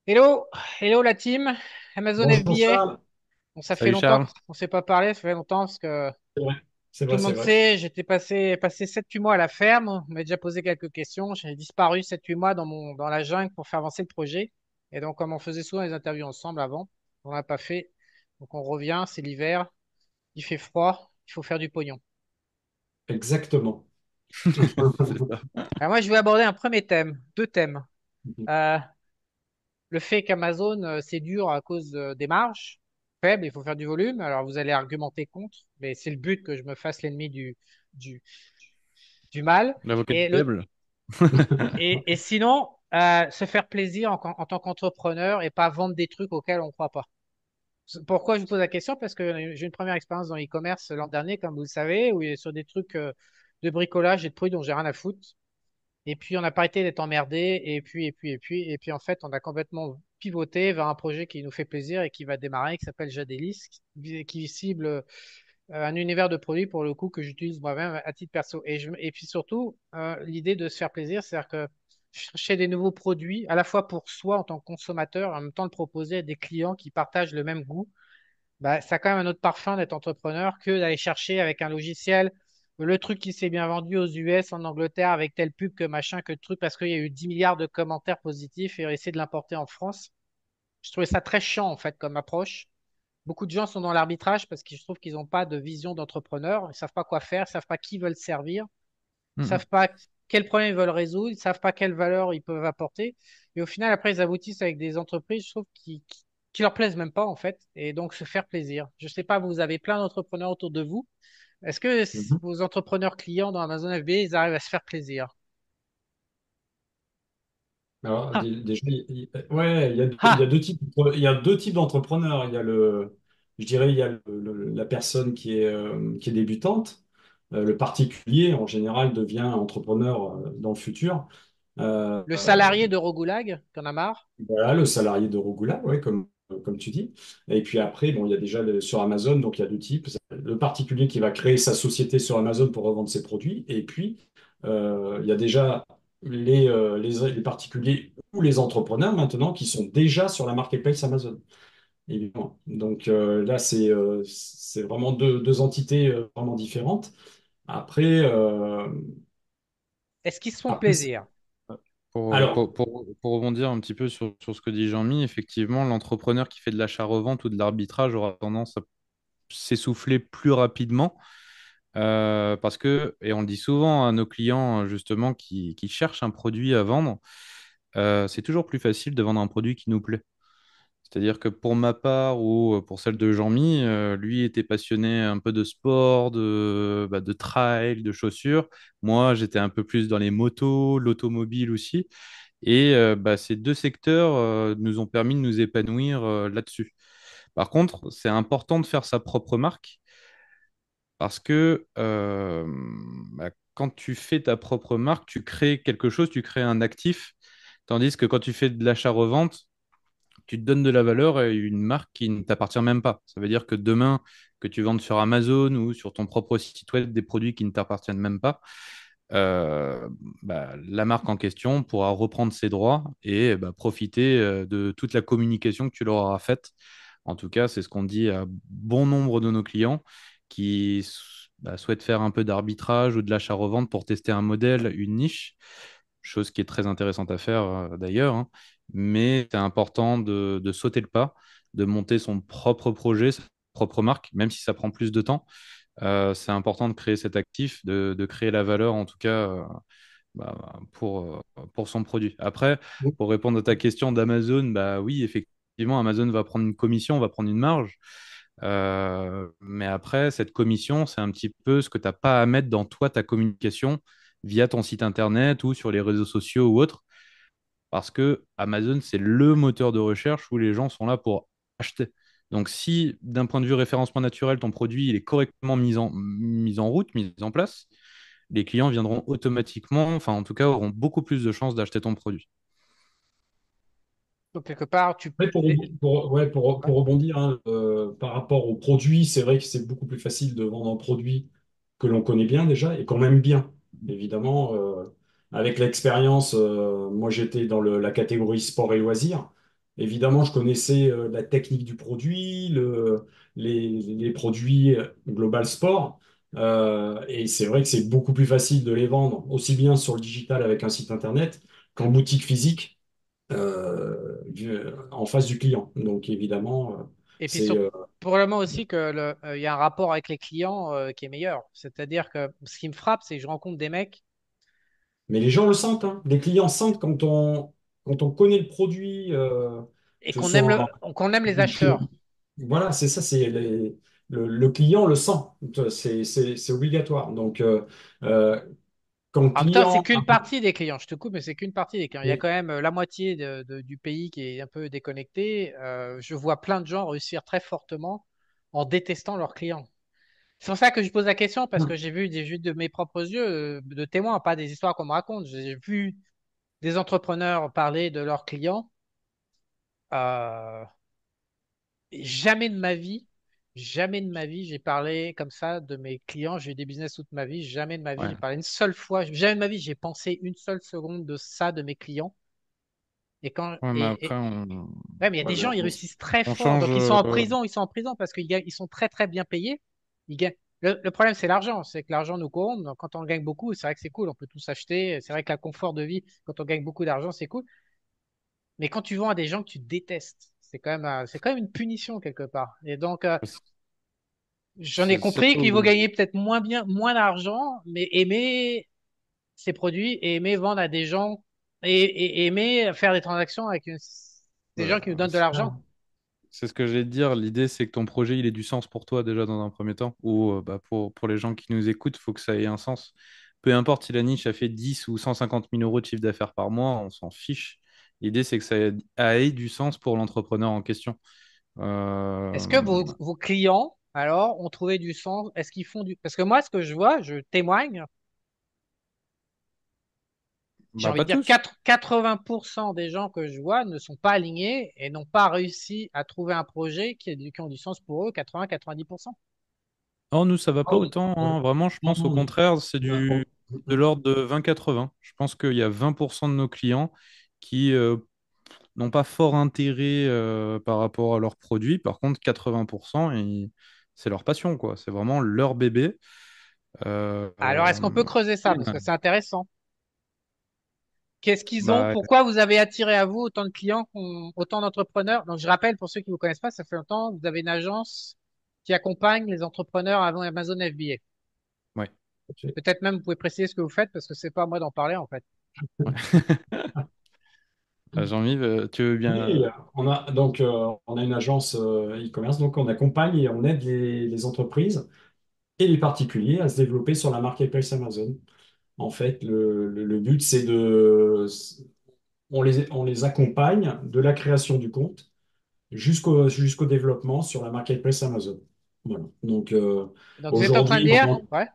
Hello, hello la team, Amazon Bonjour FBA. Charles. Bon, ça fait Salut longtemps Charles. qu'on ne s'est pas parlé, ça fait longtemps parce que C'est vrai, c'est tout vrai, le c'est monde vrai. sait, j'étais passé 7-8 mois à la ferme, on m'a déjà posé quelques questions, j'ai disparu 7-8 mois dans la jungle pour faire avancer le projet. Et donc, comme on faisait souvent les interviews ensemble avant, on n'a pas fait. Donc, on revient, c'est l'hiver, il fait froid, il faut faire du pognon. Exactement. Alors, moi, je vais aborder un premier thème, deux thèmes. Euh, Le fait qu'Amazon, c'est dur à cause des marges faibles, il faut faire du volume. Alors vous allez argumenter contre, mais c'est le but que je me fasse l'ennemi du, du mal. L'avocat du Et, diable. et sinon, se faire plaisir en tant qu'entrepreneur et pas vendre des trucs auxquels on ne croit pas. Pourquoi je vous pose la question? Parce que j'ai une première expérience dans l'e-commerce l'an dernier, comme vous le savez, où il est sur des trucs de bricolage et de produits dont j'ai rien à foutre. Et puis, on n'a pas arrêté d'être emmerdé. Et puis, en fait, on a complètement pivoté vers un projet qui nous fait plaisir et qui va démarrer, qui s'appelle Jadélis, qui cible un univers de produits, pour le coup, que j'utilise moi-même à titre perso. Et puis surtout, l'idée de se faire plaisir, c'est-à-dire que chercher des nouveaux produits, à la fois pour soi en tant que consommateur, et en même temps le proposer à des clients qui partagent le même goût, bah, ça a quand même un autre parfum d'être entrepreneur que d'aller chercher avec un logiciel le truc qui s'est bien vendu aux US, en Angleterre, avec telle pub que machin, que truc, parce qu'il y a eu 10 milliards de commentaires positifs et essayer de l'importer en France. Je trouvais ça très chiant, en fait, comme approche. Beaucoup de gens sont dans l'arbitrage parce que je trouve qu'ils n'ont pas de vision d'entrepreneur. Ils savent pas quoi faire, ils savent pas qui veulent servir, ils Mhm. savent pas quel problème ils veulent résoudre, ils savent pas quelle valeur ils peuvent apporter. Et au final, après, ils aboutissent avec des entreprises, je trouve, qui leur plaisent même pas, en fait. Et donc, se faire plaisir. Je sais pas, vous avez plein d'entrepreneurs autour de vous. Est-ce que Mhm. vos entrepreneurs clients dans Amazon FBA, ils arrivent à se faire plaisir? Alors, Ha! déjà, ouais, il y a Ha! deux types, il y a deux types d'entrepreneurs. Il y a je dirais, il y a la personne qui est débutante. Le particulier, en général, devient entrepreneur dans le futur. Euh, Le euh, salarié de Rogoulag, t'en as marre? Voilà, le salarié de Rogula, ouais, comme tu dis. Et puis après, bon, il y a déjà sur Amazon, donc il y a deux types. Le particulier qui va créer sa société sur Amazon pour revendre ses produits. Et puis, il y a déjà les particuliers ou les entrepreneurs maintenant qui sont déjà sur la marketplace Amazon, évidemment. Donc là, c'est vraiment deux entités vraiment différentes. Après, Est-ce qu'ils se font après plaisir? alors, Pour rebondir un petit peu sur ce que dit Jean-Mi, effectivement, l'entrepreneur qui fait de l'achat-revente ou de l'arbitrage aura tendance à s'essouffler plus rapidement parce que, et on le dit souvent à nos clients justement qui cherchent un produit à vendre, c'est toujours plus facile de vendre un produit qui nous plaît. C'est-à-dire que pour ma part ou pour celle de Jean-Mi, lui était passionné un peu de sport, de trail, de chaussures. Moi, j'étais un peu plus dans les motos, l'automobile aussi. Et ces deux secteurs nous ont permis de nous épanouir là-dessus. Par contre, c'est important de faire sa propre marque parce que quand tu fais ta propre marque, tu crées quelque chose, tu crées un actif. Tandis que quand tu fais de l'achat-revente, tu te donnes de la valeur à une marque qui ne t'appartient même pas. Ça veut dire que demain, que tu vendes sur Amazon ou sur ton propre site web des produits qui ne t'appartiennent même pas, euh, la marque en question pourra reprendre ses droits et profiter de toute la communication que tu leur auras faite. En tout cas, c'est ce qu'on dit à bon nombre de nos clients qui souhaitent faire un peu d'arbitrage ou de l'achat-revente pour tester un modèle, une niche, chose qui est très intéressante à faire d'ailleurs, hein. Mais c'est important de sauter le pas, de monter son propre projet, sa propre marque, même si ça prend plus de temps. C'est important de créer cet actif, de créer la valeur en tout cas pour son produit. Après, pour répondre à ta question d'Amazon, bah oui, effectivement, Amazon va prendre une commission, va prendre une marge. Mais après, cette commission, c'est un petit peu ce que tu n'as pas à mettre dans toi, ta communication via ton site internet ou sur les réseaux sociaux ou autres. Parce que Amazon, c'est le moteur de recherche où les gens sont là pour acheter. Donc, si d'un point de vue référencement naturel, ton produit il est correctement mis en route, mis en place, les clients viendront automatiquement, enfin en tout cas, auront beaucoup plus de chances d'acheter ton produit. Donc, quelque part, ouais, ouais, ouais. pour rebondir hein, par rapport aux produits, c'est vrai que c'est beaucoup plus facile de vendre un produit que l'on connaît bien déjà et qu'on aime bien. Évidemment, avec l'expérience, moi j'étais dans la catégorie sport et loisirs évidemment, je connaissais la technique du produit, les produits Global Sport. Et c'est vrai que c'est beaucoup plus facile de les vendre, aussi bien sur le digital avec un site internet qu'en boutique physique en face du client. Donc évidemment, Et puis c'est probablement aussi que il y a un rapport avec les clients qui est meilleur. C'est-à-dire que ce qui me frappe, c'est que je rencontre des mecs mais les gens le sentent, hein. Les clients sentent quand on connaît le produit, et que ce soit qu'on aime les du prix. acheteurs. Voilà, c'est ça, le client le sent. C'est obligatoire. Donc, quand le En même temps, c'est client. qu'une partie des clients. Je te coupe, mais c'est qu'une partie des clients. Il y a Mais, quand même la moitié du pays qui est un peu déconnecté. Je vois plein de gens réussir très fortement en détestant leurs clients. C'est pour ça que je pose la question, parce que j'ai vu des vues de mes propres yeux, de témoins, pas des histoires qu'on me raconte. J'ai vu des entrepreneurs parler de leurs clients. Euh, jamais de ma vie, jamais de ma vie, j'ai parlé comme ça de mes clients. J'ai eu des business toute ma vie. Jamais de ma vie, Ouais. j'ai parlé une seule fois. Jamais de ma vie, j'ai pensé une seule seconde de ça de mes clients. Et quand Ouais, mais après, ouais, mais il y a ouais, des mais gens, ils réussissent très on fort. change. Donc ils sont en prison parce ils sont très très bien payés. Ils gagnent. Le problème, c'est l'argent. C'est que l'argent nous corrompt. Donc, quand on gagne beaucoup, c'est vrai que c'est cool. On peut tout s'acheter. C'est vrai que la confort de vie, quand on gagne beaucoup d'argent, c'est cool. Mais quand tu vends à des gens que tu détestes, c'est quand même une punition quelque part. Et donc, j'en ai C'est compris qu'il vaut surtout. gagner peut-être moins bien, moins d'argent, mais aimer ses produits et aimer vendre à des gens et aimer faire des transactions avec des gens voilà, qui nous donnent de c'est ça. l'argent. C'est ce que j'allais te dire. L'idée, c'est que ton projet, il ait du sens pour toi déjà dans un premier temps. Ou bah, pour les gens qui nous écoutent, il faut que ça ait un sens. Peu importe si la niche a fait 10 ou 150 000 euros de chiffre d'affaires par mois, on s'en fiche. L'idée, c'est que ait du sens pour l'entrepreneur en question. Est-ce que Euh, vos clients, alors, ont trouvé du sens? Est-ce qu'ils font du... Parce que moi, ce que je vois, je témoigne, j'ai Bah, envie de pas dire tous. 80% des gens que je vois ne sont pas alignés et n'ont pas réussi à trouver un projet qui ont du sens pour eux, 80-90%. Oh, nous, ça va pas Oh, autant, ouais. hein. Vraiment, je Non, pense au non, contraire, c'est non. de l'ordre de 20-80. Je pense qu'il y a 20% de nos clients qui n'ont pas fort intérêt par rapport à leurs produits. Par contre, 80%, c'est leur passion, quoi. C'est vraiment leur bébé. Euh, Alors, est-ce qu'on peut euh, creuser ça? Parce ouais. que c'est intéressant. Qu'est-ce qu'ils ont? Bah, Pourquoi vous avez attiré à vous autant de clients, autant d'entrepreneurs? Donc, je rappelle, pour ceux qui ne vous connaissent pas, ça fait longtemps, vous avez une agence qui accompagne les entrepreneurs avant Amazon FBA. ouais. Peut-être même, vous pouvez préciser ce que vous faites parce que c'est pas à moi d'en parler, en fait. Ouais. Jean-Yves, tu veux bien. Oui, on a une agence e-commerce, donc on accompagne et on aide les entreprises et les particuliers à se développer sur la marketplace Amazon. En fait, le but, on les accompagne de la création du compte jusqu'au développement sur la marketplace Amazon. Voilà. Donc Donc, vous êtes en train de aujourd'hui, dire, ouais,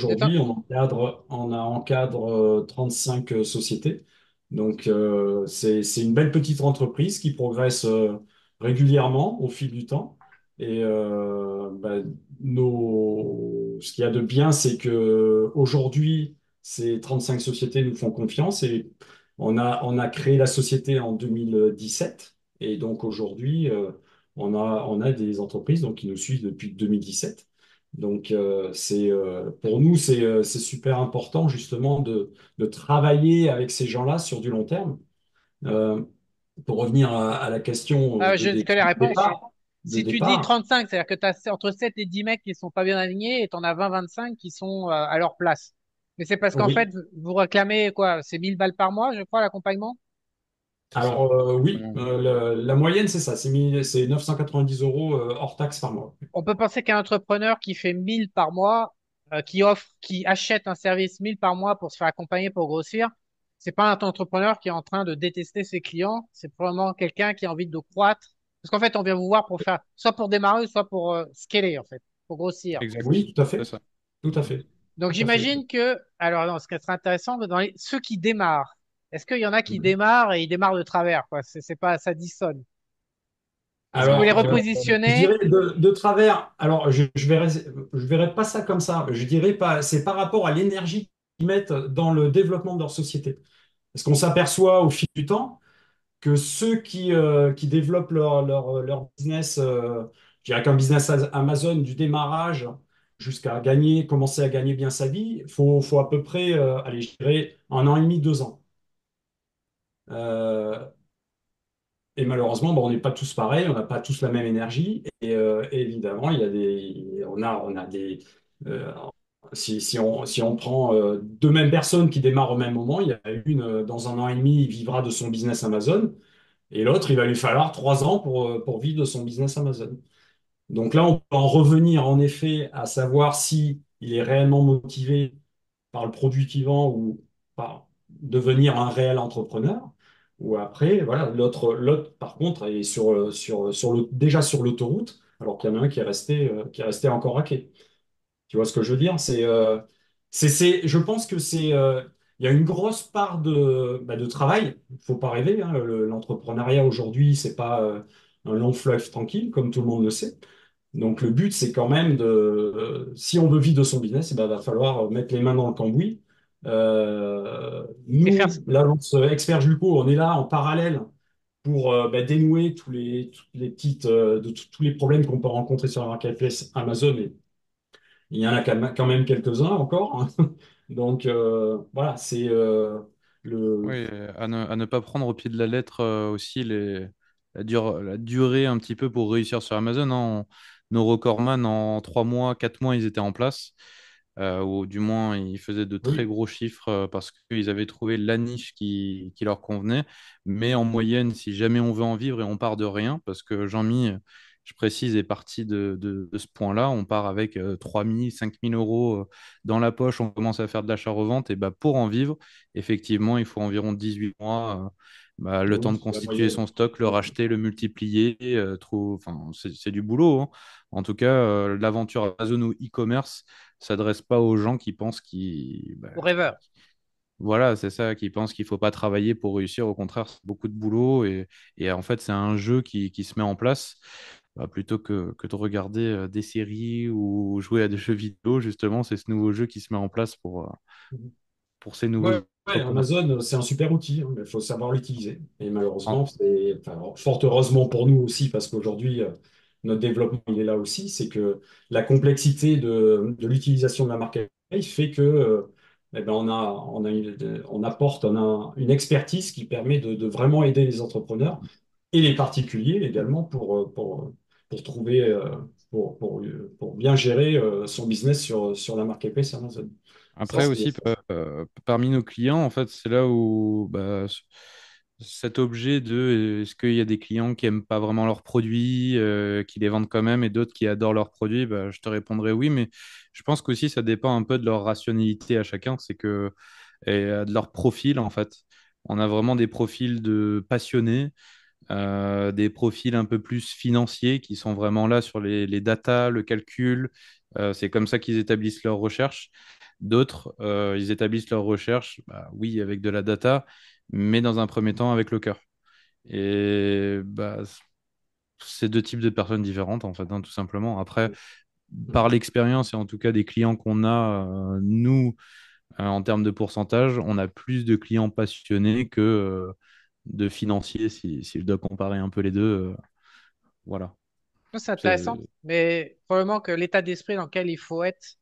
vous êtes en- on encadre 35 sociétés. Donc, c'est une belle petite entreprise qui progresse régulièrement au fil du temps. Et ce qu'il y a de bien, c'est que aujourd'hui, ces 35 sociétés nous font confiance et on a créé la société en 2017. Et donc aujourd'hui, on a des entreprises donc, qui nous suivent depuis 2017. Donc, pour nous, c'est super important justement de travailler avec ces gens-là sur du long terme. Euh, pour revenir à la question je connais la réponse. de Si tu dis départ, 35, c'est-à-dire que tu as entre 7 et 10 mecs qui sont pas bien alignés et tu en as 20-25 qui sont à leur place. Mais c'est parce qu'en fait, oui. vous réclamez quoi? C'est 1000 balles par mois, je crois, l'accompagnement? C'est ça. Oui, la moyenne, c'est ça, c'est 990 euros hors taxe par mois. On peut penser qu'un entrepreneur qui fait 1000 par mois, qui achète un service 1000 par mois pour se faire accompagner pour grossir, c'est pas un entrepreneur qui est en train de détester ses clients, c'est probablement quelqu'un qui a envie de croître. Parce qu'en fait, on vient vous voir pour faire, soit pour démarrer, soit pour scaler, en fait, pour grossir. Exact. Oui, tout à C'est fait, ça. tout à fait, Donc, tout à fait. j'imagine que, alors, non, ce qui serait intéressant, dans ceux qui démarrent, est-ce qu'il y en a qui démarrent et ils démarrent de travers, quoi? C'est pas, ça dissonne. Est-ce que vous les Alors, je repositionnez? dirais de travers, alors je verrais pas ça comme ça. Je dirais pas, c'est par rapport à l'énergie qu'ils mettent dans le développement de leur société. Parce qu'on s'aperçoit au fil du temps, que ceux qui développent leur business, je dirais qu'un business Amazon du démarrage jusqu'à gagner, commencer à gagner bien sa vie, faut à peu près, allez, je dirais, 1 an et demi, 2 ans. Euh, et malheureusement, bon, on n'est pas tous pareils, on n'a pas tous la même énergie. Et évidemment, on a des, euh, si on prend deux mêmes personnes qui démarrent au même moment, il y a une, dans 1 an et demi, il vivra de son business Amazon. Et l'autre, il va lui falloir 3 ans pour vivre de son business Amazon. Donc là, on peut en revenir en effet à savoir si il est réellement motivé par le produit qu'il vend ou par devenir un réel entrepreneur. Ou après, voilà, l'autre par contre, est déjà sur l'autoroute, alors qu'il y en a un qui est resté encore à quai. Tu vois ce que je veux dire? Je pense que il y a une grosse part de travail. Il faut pas rêver, hein. L'entrepreneuriat aujourd'hui, c'est pas un long fleuve tranquille, comme tout le monde le sait. Donc le but, c'est quand même si on veut vivre de son business, il va falloir mettre les mains dans le cambouis. Et faire, Nous, l'agence Expert Julco, on est là en parallèle pour dénouer toutes les petites, tous les problèmes qu'on peut rencontrer sur la marketplace Amazon. Il y en a quand même quelques-uns encore, hein. Donc voilà, c'est le. Oui, à ne pas prendre au pied de la lettre aussi la durée un petit peu pour réussir sur Amazon, hein. Nos recordman en 3 mois, 4 mois, ils étaient en place, ou du moins ils faisaient de très Oui, gros chiffres parce qu'ils avaient trouvé la niche qui leur convenait. Mais en moyenne, si jamais on veut en vivre et on part de rien, parce que Jean-Mi, je précise, est parti de ce point-là, on part avec 3 000, 5 000 euros dans la poche, on commence à faire de l'achat-revente, et bah, pour en vivre, effectivement, il faut environ 18 mois, bah, le temps de oui, c'est la constituer moyenne. son stock, le racheter, le multiplier, enfin, c'est du boulot, hein. En tout cas, l'aventure Amazon ou e-commerce s'adresse pas aux gens qui pensent au rêveur. voilà, c'est ça, qui pensent qu'il faut pas travailler pour réussir. Au contraire, c'est beaucoup de boulot et en fait, c'est un jeu qui se met en place. Bah, plutôt que de regarder des séries ou jouer à des jeux vidéo, justement, c'est ce nouveau jeu qui se met en place pour ces nouveaux Ouais, ouais, entrepreneurs. Amazon, c'est un super outil, hein, mais il faut savoir l'utiliser. Et malheureusement, enfin, fort heureusement pour nous aussi, parce qu'aujourd'hui, notre développement, il est là aussi, c'est que la complexité de l'utilisation de la marketplace fait que, eh ben, on a une expertise qui permet de vraiment aider les entrepreneurs et les particuliers également pour trouver, pour bien gérer son business sur la marketplace Amazon. Ça, Après aussi, parmi nos clients, en fait, c'est là où bah, cet objet de est-ce qu'il y a des clients qui aiment pas vraiment leurs produits, qui les vendent quand même, et d'autres qui adorent leurs produits, bah, je te répondrai oui, mais je pense qu'aussi ça dépend un peu de leur rationalité à chacun, c'est que de leur profil en fait. On a vraiment des profils de passionnés, des profils un peu plus financiers qui sont vraiment là sur les datas, le calcul. C'est comme ça qu'ils établissent leurs recherches. D'autres, ils établissent leurs recherches, bah, oui, avec de la data, mais dans un premier temps avec le cœur. Et bah, c'est deux types de personnes différentes, en fait, hein, tout simplement. Après, par l'expérience et en tout cas des clients qu'on a, nous, en termes de pourcentage, on a plus de clients passionnés que de financiers, si je dois comparer un peu les deux. Voilà. Ça, c'est intéressant, C'est- mais probablement que l'état d'esprit dans lequel il faut être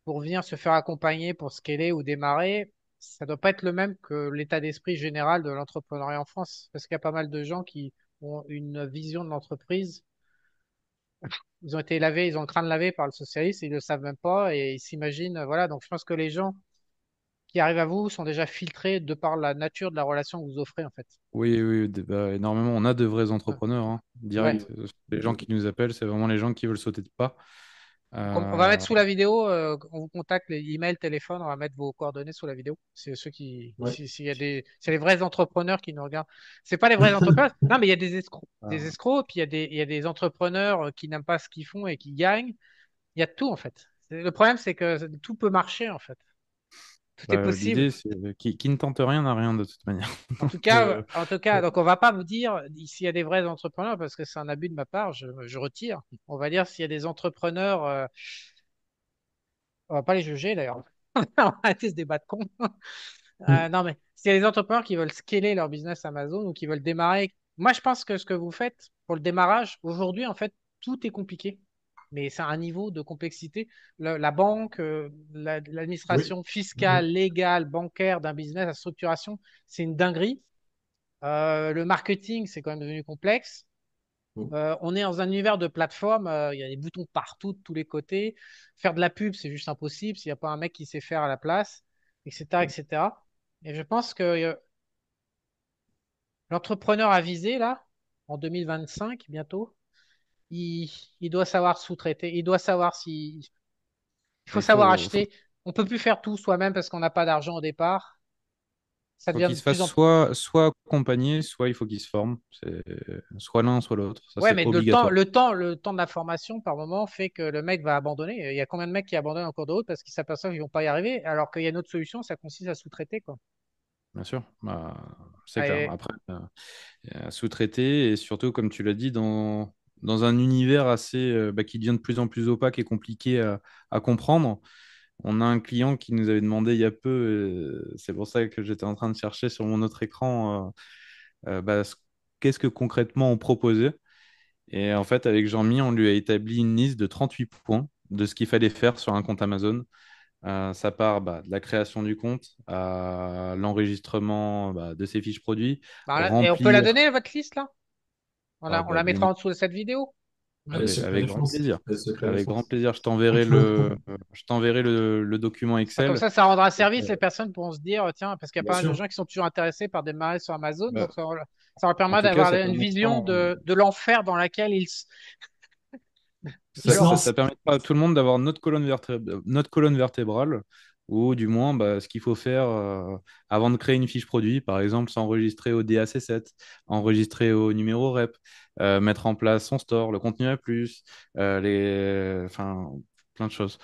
pour venir se faire accompagner pour scaler ou démarrer, ça doit pas être le même que l'état d'esprit général de l'entrepreneuriat en France. Parce qu'il y a pas mal de gens qui ont une vision de l'entreprise. Ils ont été lavés, ils ont le crâne lavé par le socialisme, ils le savent même pas et ils s'imaginent, voilà. Donc, je pense que les gens qui arrivent à vous sont déjà filtrés de par la nature de la relation que vous offrez, en fait. Oui, oui, bah, énormément. On a de vrais Ouais. entrepreneurs, hein, Ouais. direct. Les gens qui nous appellent, c'est vraiment les gens qui veulent sauter de pas. Donc, on va Euh, mettre sous la vidéo, on vous contacte, les emails, téléphone, on va mettre vos coordonnées sous la vidéo. C'est ceux qui, Ouais. s'il y a c'est les vrais entrepreneurs qui nous regardent. C'est pas les vrais entrepreneurs. Non, mais il y a des Ah. escrocs, puis il y a des entrepreneurs qui n'aiment pas ce qu'ils font et qui gagnent. Il y a de tout, en fait. Le problème, c'est que tout peut marcher, en fait. Tout est Bah, possible. l'idée, c'est qui ne tente rien n'a rien de toute manière. Donc, En tout cas, donc on va pas vous dire s'il y a des vrais entrepreneurs parce que c'est un abus de ma part, je retire. On va dire s'il y a des entrepreneurs, on va pas les juger d'ailleurs. On va arrêter ce débat de con. Mm. Non, mais c'est les entrepreneurs qui veulent scaler leur business Amazon ou qui veulent démarrer. Moi, je pense que ce que vous faites pour le démarrage, aujourd'hui, en fait, tout est compliqué. Mais c'est un niveau de complexité. La banque, Oui. l'administration Oui. fiscale, légale, bancaire d'un business, la structuration, c'est une dinguerie. Le marketing, c'est quand même devenu complexe. Mm. On est dans un univers de plateforme, il y a des boutons partout, de tous les côtés. Faire de la pub, c'est juste impossible s'il n'y a pas un mec qui sait faire à la place, etc., etc. Et cetera. Et je pense que l'entrepreneur avisé, là, en 2025, bientôt, il, il doit savoir sous-traiter, il doit savoir si... Il faut Il savoir faut, acheter. On peut plus faire tout soi-même parce qu'on n'a pas d'argent au départ. Ça faut devient qu'il de se fasse plus en plus... soit accompagné, soit il faut qu'il se forme. C'est soit l'un, soit l'autre. Ça, Ouais, c'est mais obligatoire. le temps de la formation, par moment, fait que le mec va abandonner. Il y a combien de mecs qui abandonnent en cours de route parce qu'ils s'aperçoivent qu'ils vont pas y arriver, alors qu'il y a une autre solution, ça consiste à sous-traiter, quoi. Bien sûr. Bah, c'est clair. Et- Après, sous-traiter et surtout, comme tu l'as dit, dans un univers assez qui devient de plus en plus opaque et compliqué à comprendre. On a un client qui nous avait demandé il y a peu, c'est pour ça que j'étais en train de chercher sur mon autre écran, qu'est-ce que concrètement on proposait. Et en fait, avec Jean-Mi, on lui a établi une liste de 38 points de ce qu'il fallait faire sur un compte Amazon. Ça part de la création du compte à l'enregistrement de ses fiches produits, et on peut la remplir donner, votre liste, là? On la bien mettra évidemment. en dessous de cette vidéo? Elle est secret Avec grand défense. plaisir. Elle est secret Avec grand défense. plaisir. Je t'enverrai le document Comme Excel. ça rendra Et, service. Les personnes pourront se dire, tiens, parce qu'il y a Bien pas mal de sûr. gens qui sont toujours intéressés par démarrer sur Amazon. bah, Donc, ça leur en permet tout cas, d'avoir ça une permettra, vision de l'enfer dans laquelle C'est ils ça. sont. Non, ça permettra à tout le monde d'avoir notre colonne vertébrale, ou du moins ce qu'il faut faire avant de créer une fiche produit. Par exemple, s'enregistrer au DAC7, enregistrer au numéro REP, mettre en place son store, le contenu à plus, enfin, plein de choses.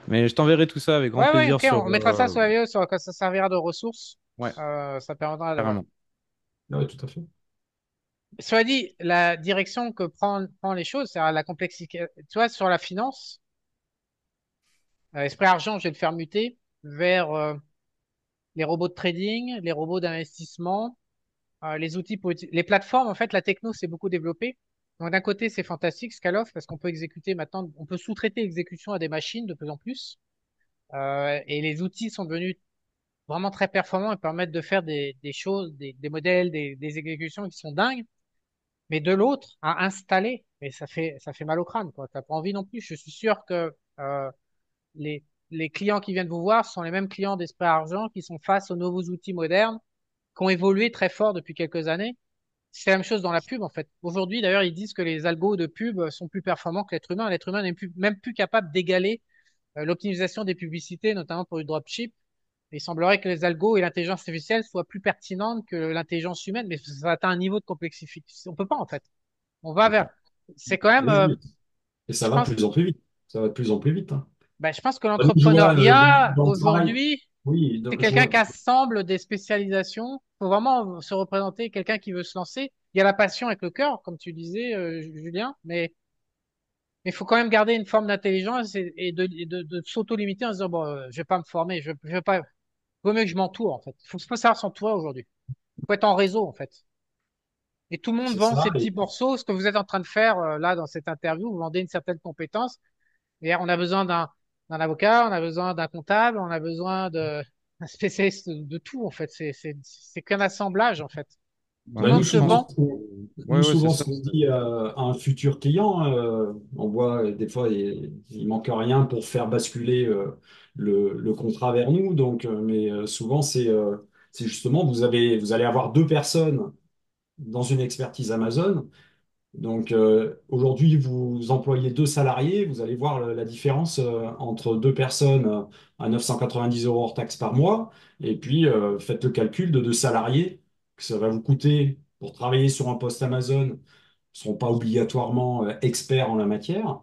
Mais je t'enverrai tout ça avec grand Ouais, ouais, plaisir ok, sur. on mettra ça sur la vidéo, sur quoi ça servira de ressource. Ouais, Ça permettra de... carrément. oui, tout à fait. Cela dit, la direction que prend les choses, c'est la complexité. Tu vois, sur la finance, Esprit Argent, je vais le faire muter vers les robots de trading, les robots d'investissement, les outils les plateformes. En fait, la techno s'est beaucoup développée. Donc, d'un côté, c'est fantastique, Scaloff, parce qu'on peut exécuter maintenant, on peut sous-traiter l'exécution à des machines de plus en plus. Et les outils sont devenus vraiment très performants et permettent de faire des choses, des modèles, des exécutions qui sont dingues. Mais de l'autre, à installer, et ça fait mal au crâne, quoi. T'as pas envie non plus. Je suis sûr que les, les clients qui viennent vous voir sont les mêmes clients d'Esprit Argent qui sont face aux nouveaux outils modernes, qui ont évolué très fort depuis quelques années. C'est la même chose dans la pub, en fait. Aujourd'hui, d'ailleurs, ils disent que les algos de pub sont plus performants que l'être humain. L'être humain n'est plus, même plus capable d'égaler l'optimisation des publicités, notamment pour du dropship. Il semblerait que les algos et l'intelligence artificielle soient plus pertinentes que l'intelligence humaine, mais ça atteint un niveau de complexification. On peut pas, en fait. On va vers. C'est quand même, Oui, oui. Et ça je va de pense, plus en plus vite. Ça va de plus en plus vite, hein. je pense que Nous, je vois l'entrepreneuriat dans le travail. aujourd'hui, Oui, c'est je quelqu'un vois. qui assemble des spécialisations. Il faut vraiment se représenter, quelqu'un qui veut se lancer. Il y a la passion avec le cœur, comme tu disais, Julien, mais il faut quand même garder une forme d'intelligence de s'auto-limiter en se disant, bon, je vais pas me former, je vais pas, vaut mieux que je m'entoure, en fait. Faut savoir s'entourer aujourd'hui. Faut être en réseau, en fait. Et tout le monde C'est vend ça. ses petits morceaux. Ce que vous êtes en train de faire, là, dans cette interview, vous vendez une certaine compétence. Et on a besoin d'un avocat, on a besoin d'un comptable, on a besoin d'un spécialiste de tout, en fait. C'est qu'un assemblage, en fait. Tout le Bah, Ouais, monde je se pense. vend. Ouais, ouais, c'est Souvent, ça. ce qu'on dit à un futur client, on voit des fois, il manque rien pour faire basculer le contrat vers nous. Donc, souvent, c'est justement, vous allez avoir deux personnes dans une expertise Amazon. Donc aujourd'hui, vous employez deux salariés, vous allez voir la différence entre deux personnes à 990 euros hors taxe par mois, et puis faites le calcul de deux salariés que ça va vous coûter pour travailler sur un poste Amazon. Ils ne seront pas obligatoirement experts en la matière,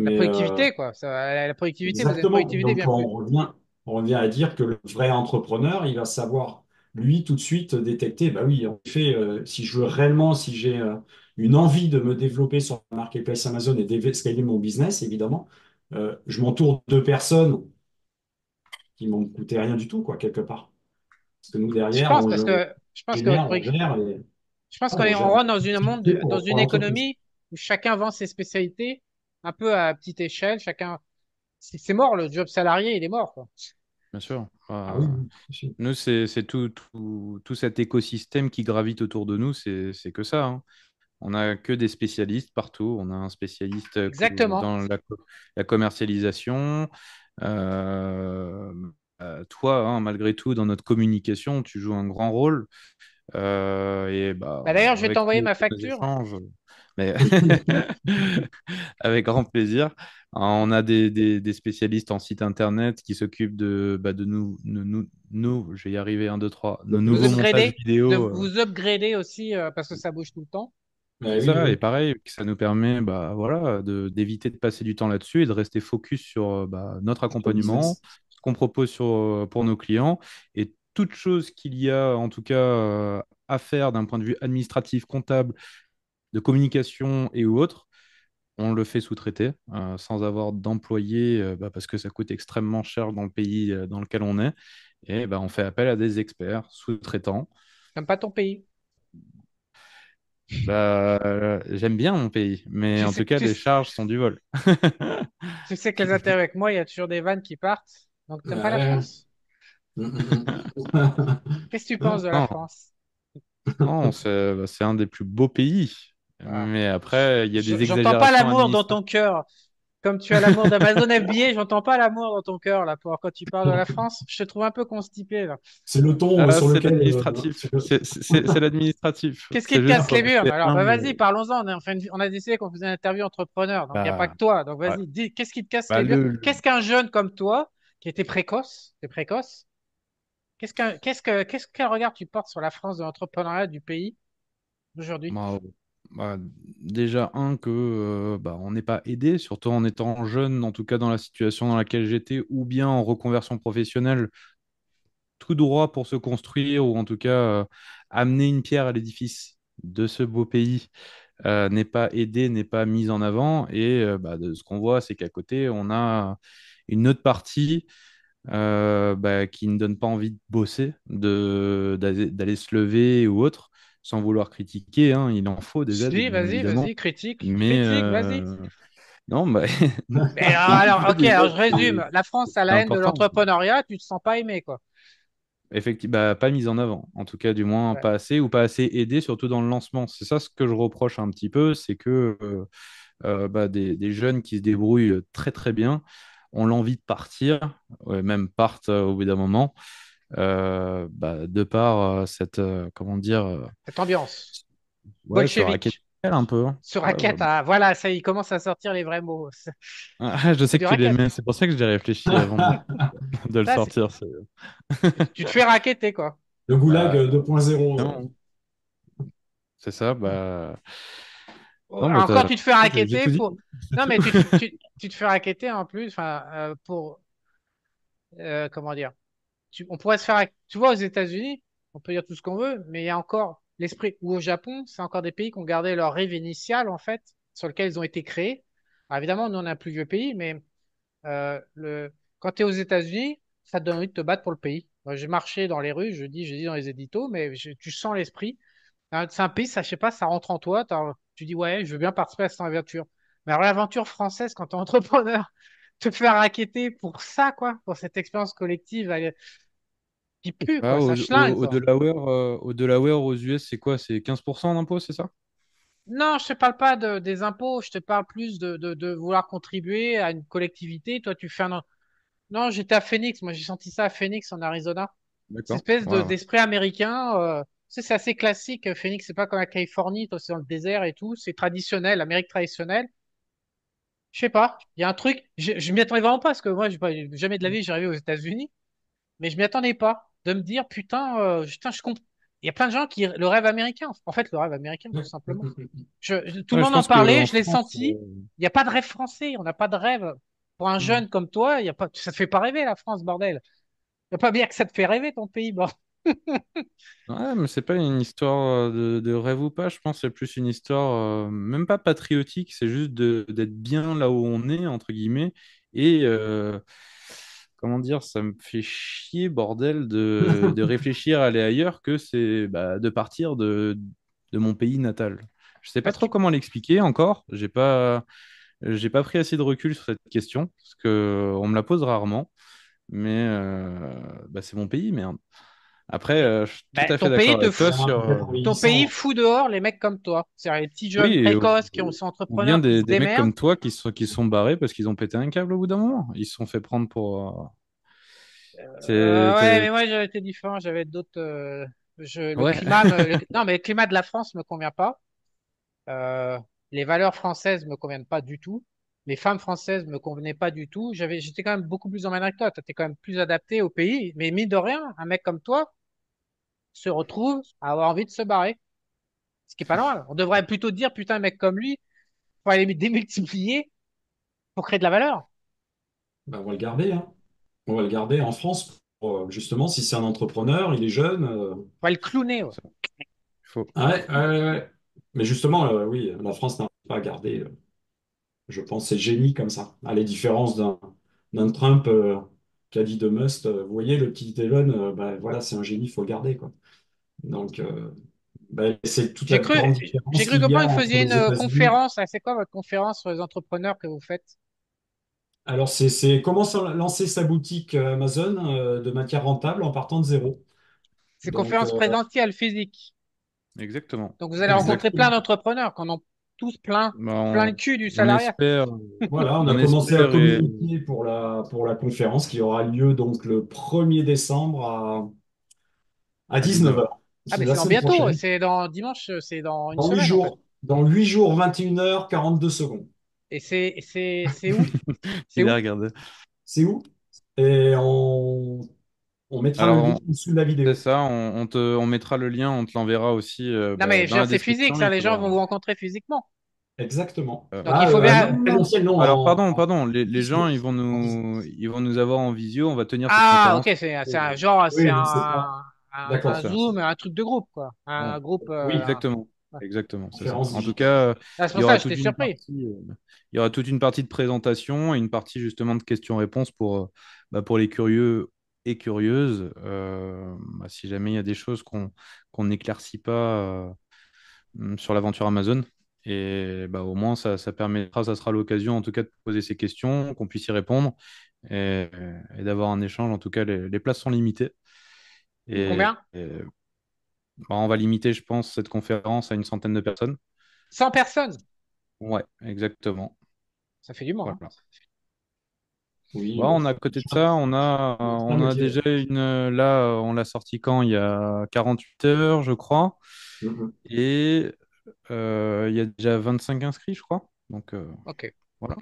La mais productivité, quoi. La productivité, vous avez une exactement. productivité Donc bien plus. on revient à dire que le vrai entrepreneur, il va savoir, lui, tout de suite détecter, bah oui, en effet, si je veux réellement, si j'ai une envie de me développer sur la marketplace Amazon et scaler mon business, évidemment, je m'entoure de personnes qui m'ont coûté rien du tout, quoi, quelque part. Parce que nous, Je derrière, pense parce que je pense que on gère, je pense ah, on on gère rentre dans pour une l'entreprise. économie où chacun vend ses spécialités un peu à petite échelle. Chacun, c'est mort, le job salarié, il est mort, quoi. Bien sûr. Ah oui, oui, c'est sûr. Nous, c'est tout cet écosystème qui gravite autour de nous, c'est que ça, hein. On n'a que des spécialistes partout. On a un spécialiste Exactement. dans la commercialisation. Euh, Toi, hein, malgré tout, dans notre communication, tu joues un grand rôle. Et bah, Bah, d'ailleurs, je vais avec t'envoyer ma nos facture. échanges, mais avec grand plaisir. On a des spécialistes en site internet qui s'occupent de je vais y arriver, un 2 trois Le nos Vous nouveaux montages upgradez, vidéo. vous upgradez aussi parce que ça bouge tout le temps. C'est oui, ça, et oui. pareil, ça nous permet bah, voilà, d'éviter de passer du temps là-dessus et de rester focus sur bah, notre Sur le accompagnement, business. ce qu'on propose pour nos clients et toute chose qu'il y a en tout cas à faire d'un point de vue administratif, comptable, de communication et ou autre, on le fait sous-traiter sans avoir d'employés bah, parce que ça coûte extrêmement cher dans le pays dans lequel on est. Et bah, on fait appel à des experts sous-traitants. T'aimes pas ton pays. Bah, j'aime bien mon pays, mais Tu en tout sais, cas, les charges sont du vol. tu sais que les intérêts avec moi, il y a toujours des vannes qui partent. Donc, t'aimes pas la Ouais. France? Mm. Qu'est-ce que tu penses de la Non, France? non, c'est un des plus beaux pays. Voilà. Mais après, il y a des J'entends pas exagérations l'amour dans administratives. ton cœur. Comme tu as l'amour d'Amazon FBA, j'entends pas l'amour dans ton cœur, là, quand tu parles de la France. Je te trouve un peu constipé, là. C'est le ton Ah, sur c'est lequel. l'administratif. C'est l'administratif. Qu'est-ce qui C'est te juste casse pour les burnes? rester Alors, bah, humble. vas-y, parlons-en. On a décidé qu'on faisait une interview entrepreneur, donc il n'y a pas que Bah, toi. Donc, ouais. vas-y, dis, qu'est-ce qui te casse Bah, les burnes? Qu'est-ce qu'un jeune comme toi, qui était précoce, t'es précoce, quel regard tu portes sur la France de l'entrepreneuriat du pays d'aujourd'hui? bah, bah, déjà, que bah, on n'est pas aidé, surtout en étant jeune, en tout cas dans la situation dans laquelle j'étais, ou bien en reconversion professionnelle, tout droit pour se construire, ou en tout cas amener une pierre à l'édifice de ce beau pays n'est pas aidé, n'est pas mis en avant. Et bah, de ce qu'on voit, c'est qu'à côté, on a une autre partie bah, qui ne donne pas envie de bosser, d'aller se lever ou autre, sans vouloir critiquer, hein. Il en faut des aides, Si, bien vas-y, évidemment. vas-y, critique, Mais critique, vas-y. non, bah, Mais il alors, faut ok, des alors je aides, résume. La France a c'est la haine de important. l'entrepreneuriat, tu te sens pas aimé, quoi. Effectivement, bah, pas mise en avant. En tout cas, du moins, Ouais. pas assez ou pas assez aidé, surtout dans le lancement. C'est ça ce que je reproche un petit peu, c'est que bah, des jeunes qui se débrouillent très très bien ont l'envie de partir, ouais, même partent au bout d'un moment, bah, de par cette, comment dire, Cette ambiance. ouais, se raqueter Bolchevique. un peu, hein. Sur Ouais, raquette, ah, voilà, ça, il commence à sortir les vrais mots. ah, je C'est sais du que tu racket. l'aimais, c'est pour ça que j'ai réfléchi avant de le Ça, sortir. tu te fais racketter, quoi. Le goulag Bah, 2.0. non, c'est ça. Bah, non, bah, Encore, tu te fais j'ai racketter tout dit. pour. Non, mais tu te fais racketter en plus, enfin, pour. Comment dire? On pourrait se faire. Tu vois, aux États-Unis, on peut dire tout ce qu'on veut, mais il y a encore l'esprit. Ou au Japon, c'est encore des pays qui ont gardé leur rêve initial, en fait, sur lequel ils ont été créés. Alors, évidemment, nous, on est un plus vieux pays, mais quand tu es aux États-Unis, ça te donne envie de te battre pour le pays. Moi, j'ai marché dans les rues, je dis dans les éditos, mais tu sens l'esprit. C'est un pays, ça, je sais pas, ça rentre en toi. Tu dis, ouais, je veux bien participer à cette aventure. Mais alors, l'aventure française, quand tu es entrepreneur, te faire racketter pour ça, quoi, pour cette expérience collective qui pue, Bah, quoi, ça schlingue, au quoi. Delaware, au Delaware, aux US, c'est quoi? C'est 15% d'impôt, c'est ça? Non, je te parle pas des impôts, je te parle plus de vouloir contribuer à une collectivité. Toi, tu fais un. Non, j'étais à Phoenix, moi j'ai senti ça à Phoenix en Arizona. Cette D'accord. espèce Ouais, ouais. d'esprit américain, tu sais, c'est assez classique. Phoenix, c'est pas comme la Californie, toi c'est dans le désert et tout, c'est traditionnel, Amérique traditionnelle. Je sais pas, il y a un truc, je m'y attendais vraiment pas parce que moi, jamais de la vie j'ai rêvé aux États-Unis, mais je m'y attendais pas de me dire putain, putain, je comprends. Il y a plein de gens qui le rêve américain, en fait, le rêve américain tout simplement. Tout le Ouais, je monde en pense parlait, qu'en je l'ai France, senti. Il n'y a pas de rêve français, on n'a pas de rêve. Pour un jeune comme toi, il y a pas, ça te fait pas rêver la France, bordel. Y a pas bien que ça te fait rêver ton pays, bon. ouais, mais c'est pas une histoire de rêve ou pas. Je pense que c'est plus une histoire, même pas patriotique, c'est juste d'être bien là où on est, entre guillemets, et comment dire, ça me fait chier, bordel, de réfléchir à aller ailleurs que c'est de partir de mon pays natal. Je sais pas Parce trop que comment l'expliquer encore. J'ai pas pris assez de recul sur cette question parce que on me la pose rarement. Mais c'est mon pays, merde. Après, eh, je suis tout à fait ton pays d'accord avec toi sur. Peut-être en ton pays vieillissant. fout dehors les mecs comme toi. C'est-à-dire les petits jeunes Oui, précoces qui sont ou bien entrepreneurs qui se des mecs démerdent. comme toi qui sont barrés parce qu'ils ont pété un câble au bout d'un moment. Ils se sont fait prendre pour. Ouais, mais moi j'avais été différent. J'avais d'autres. Le Ouais. climat, non, mais le climat de la France me convient pas. Euh, les valeurs françaises me conviennent pas du tout. Les femmes françaises me convenaient pas du tout. J'étais quand même beaucoup plus emmerdé que toi. Toi, t'es quand même plus adapté au pays. Mais mine de rien, un mec comme toi se retrouve à avoir envie de se barrer. Ce qui est pas normal. On devrait plutôt dire, putain, un mec comme lui, faut aller démultiplier pour créer de la valeur. Ben, on va le garder, hein. On va le garder en France. Justement, si c'est un entrepreneur, il est jeune. Faut aller le clowner, ouais. Ça, il faut. Ouais, ouais, ouais, ouais. Mais justement, oui, la France n'arrive pas à garder, je pense, ses génies comme ça. À la différence d'un Trump qui a dit de Must, vous voyez, le petit Elon, voilà, c'est un génie, il faut le garder, quoi. Donc, c'est toute J'ai la cru, grande j'ai différence cru qu'il y a comprendre que vous entre faisiez les une États-Unis. conférence. Ah, c'est quoi votre conférence sur les entrepreneurs que vous faites? Alors, c'est comment lancer sa boutique Amazon de matière rentable en partant de zéro. C'est Donc, conférence présentielle physique. Exactement. Donc vous allez rencontrer plein exactement. d'entrepreneurs qui en ont tous Bah, plein le cul du on salariat. espère, Voilà, on a on commencé à espère et communiquer pour la conférence qui aura lieu donc le 1er décembre à à 19 19h. heures. Ah, C'est mais la c'est dans semaine bientôt. prochaine. C'est dans dimanche. C'est dans une Dans 8 semaine, en fait. jours. Dans 8 jours, 21 h 42 secondes. Et c'est où? C'est Il a où? regardé. C'est où? Et on mettra le Alors, lien sous la c'est vidéo. ça, on mettra le lien, on te l'enverra aussi Non, mais je dans veux la dire, c'est physique, description. ça. Il Les gens vont faudra. vous rencontrer physiquement. Exactement. Donc il faut Non, bien. en présentiel, non, Alors, en pardon, les gens, visio. En visio. ils vont nous avoir en visio, on va tenir cette Ah, ok, conférence. c'est un genre, c'est Oui, mais c'est pas. un D'accord. Ça. Zoom, un truc de groupe, quoi. Un Bon. groupe. Oui, Exactement, Ouais. exactement, c'est ça. conférence En tout digitale. cas, Ah, c'est il pour y ça aura que j'étais toute une surpris. partie, il y aura toute une partie de présentation et une partie justement de questions-réponses pour les curieux et curieuses. Si jamais il y a des choses qu'on n'éclaircit pas sur l'aventure Amazon. Et au moins, ça permettra, ça sera l'occasion en tout cas de poser ces questions, qu'on puisse y répondre et d'avoir un échange. En tout cas, les places sont limitées. Et, Combien? et, on va limiter, je pense, cette conférence à une centaine de personnes. 100 personnes. Ouais, exactement. Ça fait du monde, hein. Voilà. Oui, Bon, on a à côté de ça, la on a moitié. déjà là, on l'a sorti quand? Il y a 48 heures, je crois. Mhm. Et il y a déjà 25 inscrits, je crois. Donc, Ok. voilà.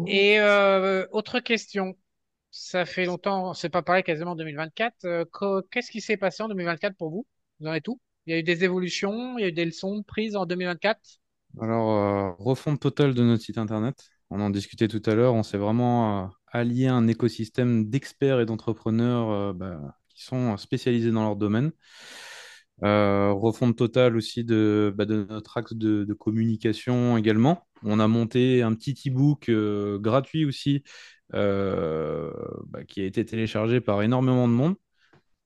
Et autre question. Ça fait longtemps, c'est pas pareil, quasiment 2024. Qu'est-ce qui s'est passé en 2024 pour vous? Vous en êtes où? Il y a eu des évolutions, il y a eu des leçons prises en 2024. Alors, refonte totale de notre site internet. On en discutait tout à l'heure. On s'est vraiment allié à un écosystème d'experts et d'entrepreneurs qui sont spécialisés dans leur domaine. Refonte totale aussi de notre axe de communication également. On a monté un petit e-book gratuit aussi qui a été téléchargé par énormément de monde.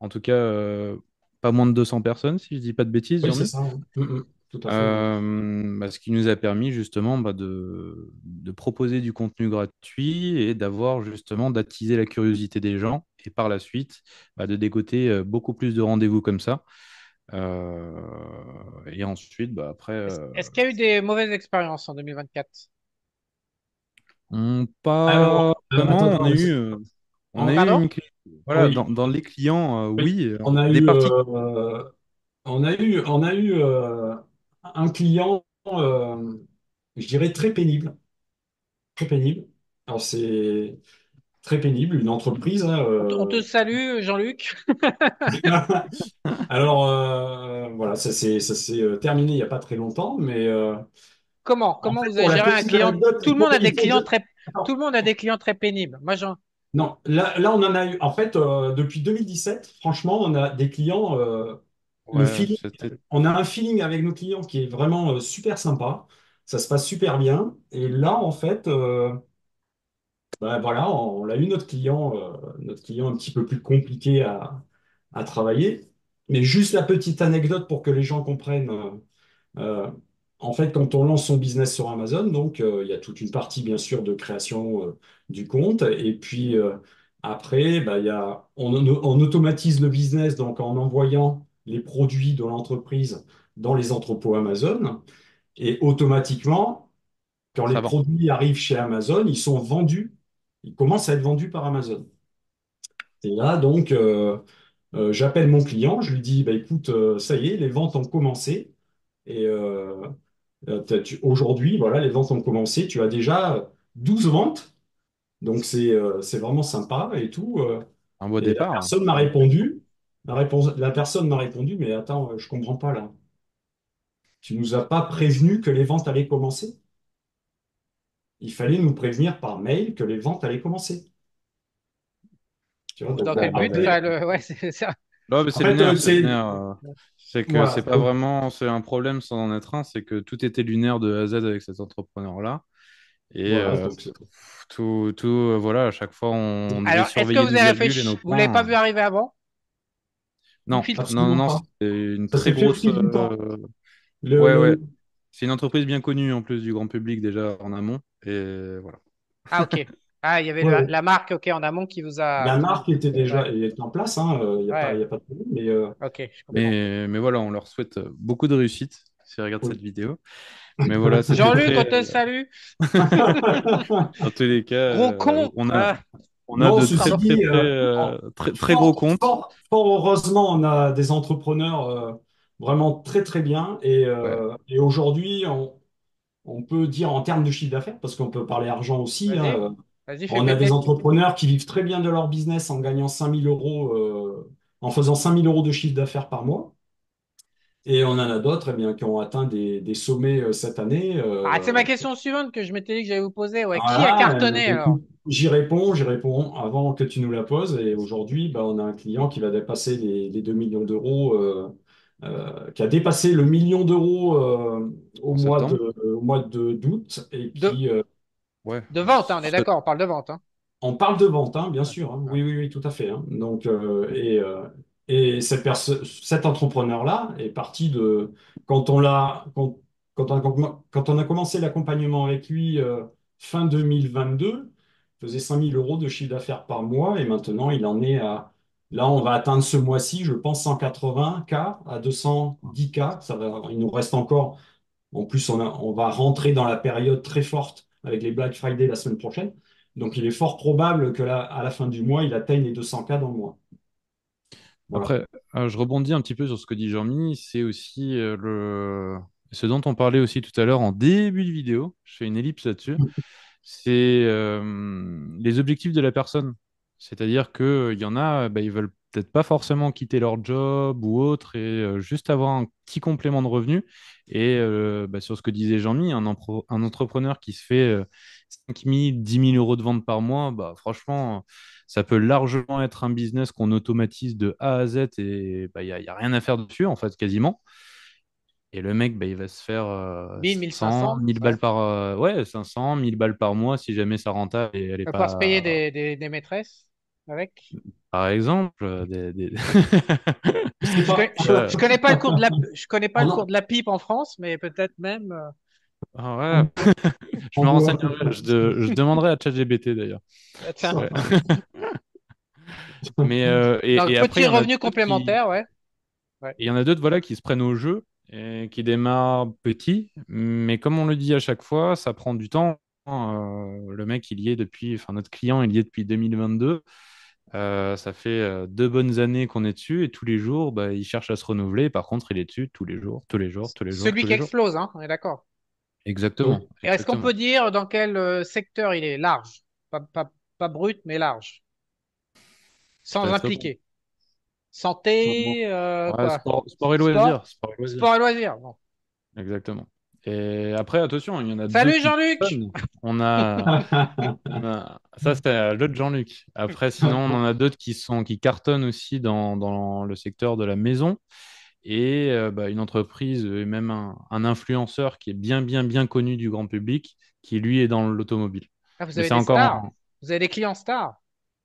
En tout cas, pas moins de 200 personnes, si je dis pas de bêtises, Oui, c'est Jean-Mi. ça. Oui. Mhm. Tout à fait. Oui. Ce qui nous a permis justement de proposer du contenu gratuit et d'avoir justement d'attiser la curiosité des gens et par la suite de dégoter beaucoup plus de rendez-vous comme ça. Euh, et ensuite, après, Est-ce qu'il y a eu des mauvaises expériences en 2024? pas Alors, attends, vraiment, attends, on a en- eu Pardon? voilà, oui, dans les clients, oui, oui, on a des eu, parties. on a eu un client, je dirais très pénible, très pénible. Alors c'est très pénible, une entreprise, hein, On te salue, Jean-Luc. Alors voilà, ça s'est terminé il n'y a pas très longtemps, mais Comment? en Comment fait vous avez pour la géré un petite client? anecdote, Tout le monde a des il faut que je... clients très, tout Attends. le monde a des clients très pénibles. Moi, j'en, Non, là on en a eu. En fait, depuis 2017, franchement, on a des clients. Le Ouais, feeling, c'était on a un feeling avec nos clients qui est vraiment super sympa. Ça se passe super bien. Et là, en fait, Ben voilà, on a eu notre client un petit peu plus compliqué à travailler. Mais juste la petite anecdote pour que les gens comprennent. Euh, En fait, quand on lance son business sur Amazon, donc il y a toute une partie, bien sûr, de création du compte. Et puis après, bah, on automatise le business donc en envoyant les produits de l'entreprise dans les entrepôts Amazon. Et automatiquement, quand les Ça vend. produits arrivent chez Amazon, ils sont vendus. Ils commencent à être vendus par Amazon. Et là, donc, j'appelle mon client, je lui dis, bah, écoute, ça y est, les ventes ont commencé. Et aujourd'hui, voilà, les ventes ont commencé. Tu as déjà 12 ventes. Donc, c'est vraiment sympa et tout. Un beau Et la départ. personne m'a répondu. La personne m'a répondu, mais attends, je comprends pas là. Tu nous as pas prévenu que les ventes allaient commencer. Il fallait nous prévenir par mail que les ventes allaient commencer. Tu vois, donc Dans quel but? après, Enfin, ouais, c'est ça. Non, mais en c'est fait, lunaire, c'est c'est lunaire. C'est que c'est voilà. pas vraiment, c'est un problème sans en être un, c'est que tout était lunaire de A à Z avec cet entrepreneur-là. Et Voilà, donc voilà, à chaque fois, on devait Alors, est-ce que surveiller vous nos avez virgules et nos réfléchi? Vous l'avez pas points. vu arriver avant? Une Non, file. non, absolument non, pas. c'était une Ça très s'est fait au grosse. fil du temps. Ouais, ouais. Le, C'est une entreprise bien connue en plus du grand public déjà en amont. Et voilà. Ah, ok. Ah, il y avait ouais, ouais. la marque, ok, en amont La qui vous. marque était Ouais, déjà elle était en place, hein, il ouais, y a pas de problème. Mais ok, je comprends. Mais voilà, on leur souhaite beaucoup de réussite s'ils regardent cette oui. vidéo. Mais voilà, c'était Jean-Luc, on très. te salue. Dans tous les cas, Gros con. on a Non, de ceci très, Pardon. très, dit, très, très, très gros comptes. fort heureusement, on a des entrepreneurs vraiment très très bien. Ouais, Et aujourd'hui, on peut dire en termes de chiffre d'affaires, parce qu'on peut parler argent aussi, hein, Vas-y. Vas-y, fais on a des péter. entrepreneurs qui vivent très bien de leur business en gagnant 5 000 euros, en faisant 5 000 euros de chiffre d'affaires par mois. Et on en a d'autres eh bien, qui ont atteint des sommets cette année. Ah, c'est ma question suivante que je m'étais dit que j'allais vous poser. Ouais. Qui a Voilà, cartonné alors? écoute, j'y réponds avant que tu nous la poses. Et aujourd'hui, bah, on a un client qui va dépasser les 2 millions d'euros, qui a dépassé le million d'euros en septembre. au mois de d'août et De, qui, Ouais. de vente, hein, on est d'accord, on parle de vente. Hein. on parle de vente, hein, bien Ouais, sûr, hein. ouais. Oui, oui, oui, tout à fait, hein. Donc, et cet entrepreneur-là est parti de quand on l'a quand on a commencé l'accompagnement avec lui fin 2022, il faisait 5 000 euros de chiffre d'affaires par mois et maintenant il en est à là on va atteindre ce mois-ci, je pense 180 k à 210 k. Il nous reste encore. En plus, on va rentrer dans la période très forte avec les Black Friday la semaine prochaine. Donc, il est fort probable que là, à la fin du mois, il atteigne les 200 cas dans le mois. Voilà. Après, je rebondis un petit peu sur ce que dit Jean-Mi. C'est aussi ce dont on parlait aussi tout à l'heure en début de vidéo. Je fais une ellipse là-dessus. C'est les objectifs de la personne. C'est-à-dire qu'il y en a, bah, ils veulent peut-être pas forcément quitter leur job ou autre et juste avoir un petit complément de revenu. Et bah, sur ce que disait Jean-Mi, un entrepreneur qui se fait 5 000, 10 000 euros de vente par mois, bah, franchement, ça peut largement être un business qu'on automatise de A à Z et bah, y a rien à faire dessus, en fait, quasiment. Et le mec, bah, il va se faire 1000, 500, 1500. 1000 Ouais. balles par, ouais, 500, 1000 balles par mois si jamais ça rentable et elle est On va pouvoir se payer pas, des maîtresses avec. par exemple, C'est pas, voilà. Je connais pas le cours de je connais pas on, le cours en- de la pipe en France, mais peut-être même. Ah, on- ouais. Je en me dehors renseignerai, je demanderai à ChatGPT d'ailleurs. Tiens. Ouais. Mais, Donc, et après, il petit y en a revenu d'autres qui, complémentaire, ouais. Ouais. il y en a d'autres, voilà, qui se prennent au jeu et qui démarrent petits. Mais comme on le dit à chaque fois, ça prend du temps. Le mec, il y est depuis, enfin, notre client, il y est depuis 2022. Ça fait 2 bonnes années qu'on est dessus et tous les jours, bah, il cherche à se renouveler. Par contre, il est dessus tous les jours, tous les jours, tous les jours, Celui tous qui les jours. explose, hein, on est d'accord. Exactement, Et est-ce qu'on exactement. peut dire dans quel secteur il est large? Pas brut, mais large. Sans Très, très bon. impliquer. Bon. Santé, Ouais, quoi? sport et loisirs. Sport? Sport et loisirs. Sport et loisirs. Bon. Exactement. Et après, attention, il y en a d'autres Salut qui Jean-Luc! cartonnent. Ça, c'était à l'autre Jean-Luc. Après, sinon, on en a d'autres qui cartonnent aussi dans le secteur de la maison. Et bah, une entreprise et même un influenceur qui est bien, bien, bien connu du grand public, qui lui est dans l'automobile. Ah, vous Mais avez c'est des encore stars. en... Vous avez des clients stars.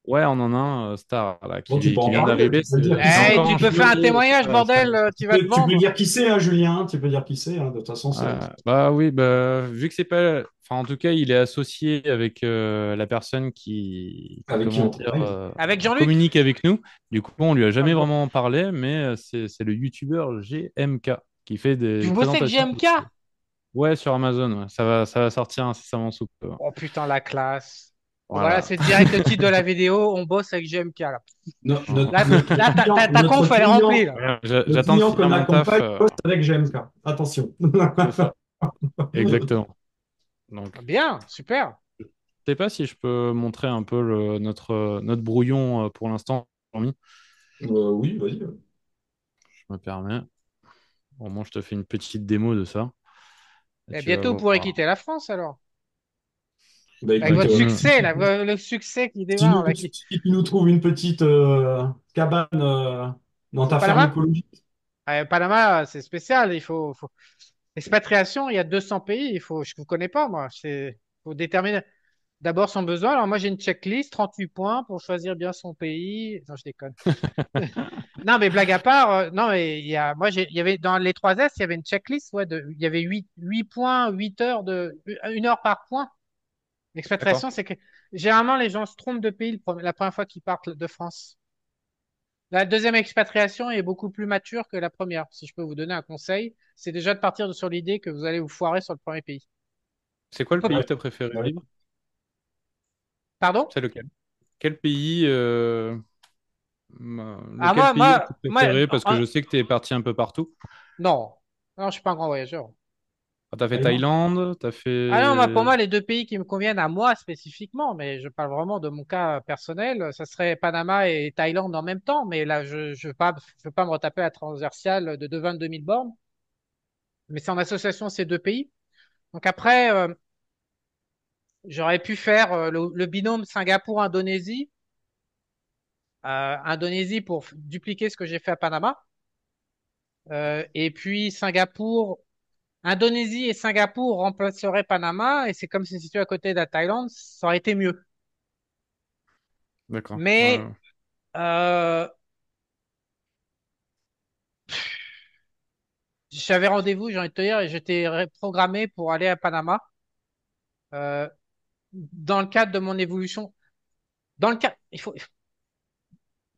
Ouais, on en a un Star là, Bon, tu peux qui en vient parler, d'arriver. tu peux dire qui C'est Eh, c'est. encore tu en peux faire un chantier. témoignage, bordel, tu vas te Tu peux vendre. dire qui c'est, hein, Julien. Tu peux dire qui c'est. Hein. De toute façon, c'est. Bah oui, bah, vu que c'est pas. Enfin, en tout cas, il est associé avec la personne Avec qui comment on dire, travaille. Avec Jean-Luc? communique avec nous. Du coup, on lui a Ah jamais bon. vraiment parlé, mais c'est le youtubeur GMK qui fait des Vous bossez avec présentations. GMK? Ouais, sur Amazon. Ouais. Ça va sortir incessamment sous peu. Oh putain, la classe. Voilà, Voilà. c'est direct le titre de la vidéo. On bosse avec GMK là. Notre, Là, notre là, client, ta conf, elle est remplie là. Ouais, le j'attends de client finir qu'on mon taf. accompagne bosse avec GMK. Attention. C'est ça. Exactement. Donc, Bien, super. je sais pas si je peux montrer un peu notre brouillon pour l'instant. Jean-Mi. Oui, vas-y. Je me permets. Au moins, je te fais une petite démo de ça. Et Et tu vas bientôt, vous pourrez voir. quitter la France alors. Bah Avec Bah, écoute, votre écoute, succès là, le succès qui si, démarre là. si tu nous trouves une petite cabane dans Au ta ferme Panama? écologique, Panama, c'est spécial. Expatriation, il y a 200 pays. Je ne vous connais pas, moi. Faut déterminer d'abord son besoin. Alors, moi, j'ai une checklist, 38 points pour choisir bien son pays. Non, je déconne. Non, mais blague à part, non, mais il y avait dans les 3S, il y avait une checklist, ouais, il y avait 8 points, 8 heures une heure par point. d'accord. L'expatriation, c'est que généralement, les gens se trompent de pays la première fois qu'ils partent de France. La deuxième expatriation est beaucoup plus mature que la première. Si je peux vous donner un conseil, c'est déjà de partir sur l'idée que vous allez vous foirer sur le premier pays. C'est quoi On le peut pays ouais, que tu as préféré ouais. vivre? Pardon? C'est lequel? Quel pays, Ah, lequel pays as-tu préféré? Parce que je sais que tu es parti un peu partout. non. Non, je suis pas un grand voyageur. Ah, t'as fait Thaïlande. Thaïlande, t'as Ah non, pour fait. moi, les deux pays qui me conviennent à moi spécifiquement, mais je parle vraiment de mon cas personnel, ça serait Panama et Thaïlande en même temps, mais là, je veux pas me retaper la transversale de 22 000 bornes, mais c'est en association ces deux pays. Donc après, j'aurais pu faire le binôme Singapour-Indonésie, Indonésie pour dupliquer ce que j'ai fait à Panama, et puis Singapour, Indonésie et Singapour remplaceraient Panama, et c'est comme si c'était situé à côté de la Thaïlande, ça aurait été mieux. D'accord. Ouais. Mais Euh, j'avais rendez-vous, j'ai envie de te dire, et j'étais programmé pour aller à Panama euh, dans le cadre de mon évolution. Dans le cadre,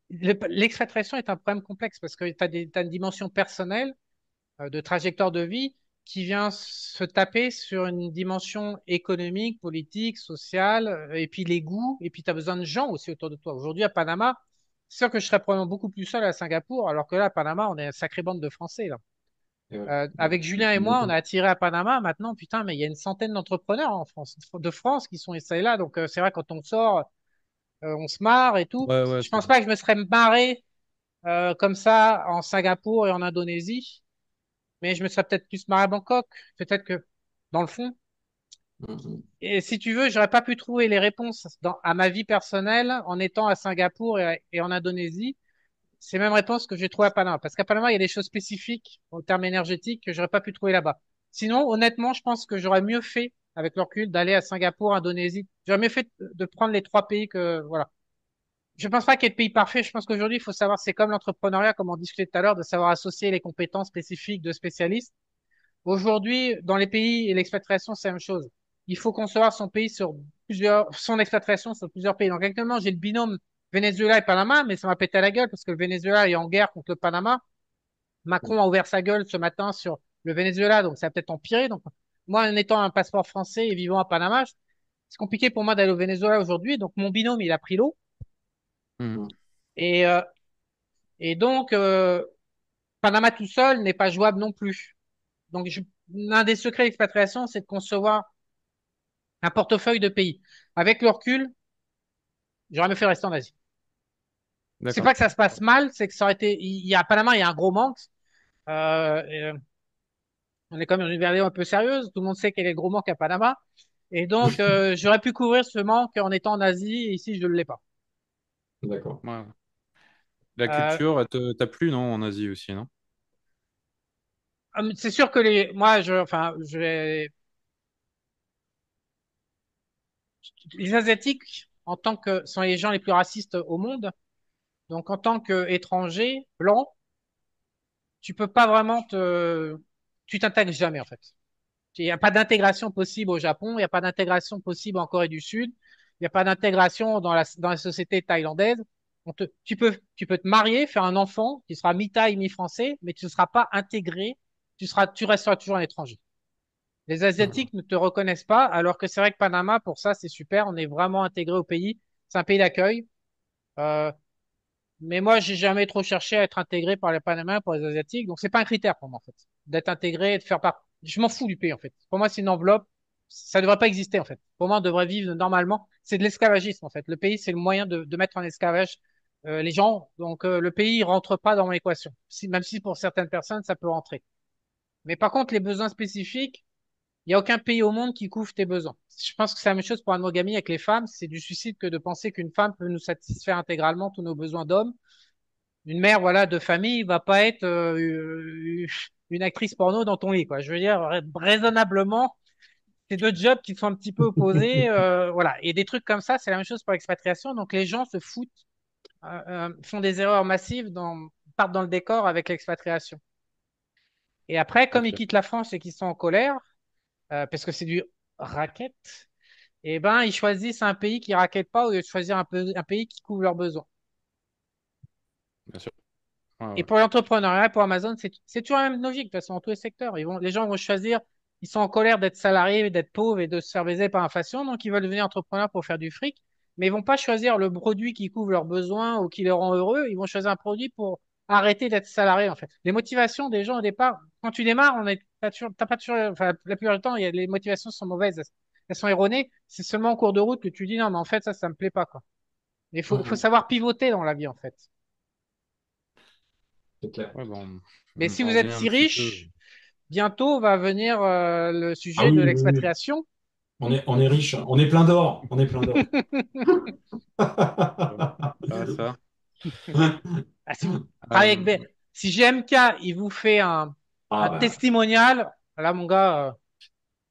l'expatriation est un problème complexe parce que t'as une dimension personnelle de trajectoire de vie qui vient se taper sur une dimension économique, politique, sociale, et puis les goûts, et puis tu as besoin de gens aussi autour de toi. Aujourd'hui, à Panama, c'est sûr que je serais probablement beaucoup plus seul à Singapour, alors que là, à Panama, on est une sacrée bande de Français, là. Et ouais. Avec Julien et moi, on a attiré à Panama. Maintenant, putain, mais il y a une centaine d'entrepreneurs en France, de France qui sont installés là. Donc, c'est vrai, quand on sort, on se marre et tout. Ouais, ouais, Je pense pas que je me serais marré comme ça en Singapour et en Indonésie, mais je me serais peut-être plus marré à Bangkok. Peut-être que, dans le fond, Mhm. et si tu veux, j'aurais pas pu trouver les réponses à ma vie personnelle en étant à Singapour et en Indonésie. C'est la même réponse que j'ai trouvée à Panama. Parce qu'à Panama, il y a des choses spécifiques en termes énergétiques que j'aurais pas pu trouver là-bas. Sinon, honnêtement, je pense que j'aurais mieux fait, avec le recul, d'aller à Singapour, Indonésie. J'aurais mieux fait de prendre les trois pays que, voilà. Je pense pas qu'il y ait de pays parfait. Je pense qu'aujourd'hui, il faut savoir, c'est comme l'entrepreneuriat, comme on discutait tout à l'heure, de savoir associer les compétences spécifiques de spécialistes. Aujourd'hui, dans les pays et l'expatriation, c'est la même chose. Il faut concevoir son expatriation sur plusieurs pays. Donc actuellement, j'ai le binôme Venezuela et Panama, mais ça m'a pété à la gueule parce que le Venezuela est en guerre contre le Panama. Macron a ouvert sa gueule ce matin sur le Venezuela, donc ça va peut-être empirer. Donc moi, en étant un passeport français et vivant à Panama, c'est compliqué pour moi d'aller au Venezuela aujourd'hui. Donc mon binôme, il a pris l'eau Mhm. Mhm. et euh, et donc Panama tout seul n'est pas jouable non plus. Donc l'un des secrets d'expatriation, c'est de concevoir un portefeuille de pays. Avec le recul, j'aurais mieux fait rester en Asie. C'est D'accord. pas que ça se passe mal, c'est que ça aurait été. Il y a à Panama, il y a un gros manque. On est quand même dans une vidéo un peu sérieuse. Tout le monde sait quel est le gros manque à Panama. Et donc, j'aurais pu couvrir ce manque en étant en Asie. Et ici, je ne l'ai pas. D'accord. Ouais. La Euh, culture, t'a plu, non, en Asie aussi, non? c'est sûr que les Asiatiques, en tant que sont les gens les plus racistes au monde. Donc, en tant qu'étranger blanc, tu peux pas vraiment tu t'intègres jamais en fait. Il n'y a pas d'intégration possible au Japon, il n'y a pas d'intégration possible en Corée du Sud, il n'y a pas d'intégration dans la société thaïlandaise. Tu peux te marier, faire un enfant qui sera mi-thaï, mi-français, mais tu ne seras pas intégré, tu resteras toujours un étranger. Les Asiatiques ne te reconnaissent pas, alors que c'est vrai que Panama, pour ça, c'est super, on est vraiment intégré au pays, c'est un pays d'accueil. Euh, mais moi, j'ai jamais trop cherché à être intégré par les Panamens, par les Asiatiques, donc c'est pas un critère pour moi en fait, d'être intégré, de faire part. Je m'en fous du pays en fait. Pour moi, c'est une enveloppe, ça devrait pas exister en fait. Pour moi, on devrait vivre normalement. C'est de l'esclavagisme en fait. Le pays, c'est le moyen de mettre en esclavage les gens. Donc le pays, il rentre pas dans l'équation. Même si pour certaines personnes, ça peut rentrer. Mais par contre, les besoins spécifiques, il n'y a aucun pays au monde qui couvre tes besoins. Je pense que c'est la même chose pour la monogamie avec les femmes. C'est du suicide que de penser qu'une femme peut nous satisfaire intégralement tous nos besoins d'hommes. Une mère, voilà, de famille va pas être une actrice porno dans ton lit, quoi. Je veux dire, raisonnablement, c'est deux jobs qui sont un petit peu opposés, voilà. Et des trucs comme ça, c'est la même chose pour l'expatriation. Donc les gens se foutent, font des erreurs massives, partent dans le décor avec l'expatriation. Et après, comme ils Ok. quittent la France et qu'ils sont en colère, parce que c'est du racket, eh ben, ils choisissent un pays qui raquette pas au lieu de choisir un pays qui couvre leurs besoins. Bien sûr. Ouais, Et ouais. pour l'entrepreneuriat, pour Amazon, c'est toujours la même logique, de toute façon, dans tous les secteurs. Les gens vont choisir, ils sont en colère d'être salariés, d'être pauvres et de se faire baiser par l'inflation, donc ils veulent devenir entrepreneurs pour faire du fric, mais ils vont pas choisir le produit qui couvre leurs besoins ou qui les rend heureux, ils vont choisir un produit pour arrêter d'être salarié, en fait. Les motivations des gens au départ, quand tu démarres, t'as pas toujours, enfin, la plupart du temps, les motivations sont mauvaises, elles sont erronées, c'est seulement en cours de route que tu dis non, mais en fait, ça me plaît pas, quoi. Il faut savoir pivoter dans la vie, en fait. C'est clair. Ouais, bon, Mais si on vous revient êtes un si petit peu. riche, bientôt va venir le Ah sujet oui, de oui, oui. l'expatriation. On est riche, on est plein d'or, on est plein d'or. Ouais. Ah, ça. Ah, si vous travaillez avec Euh, si GMK, il vous fait un Ah bah, testimonial, là, mon gars,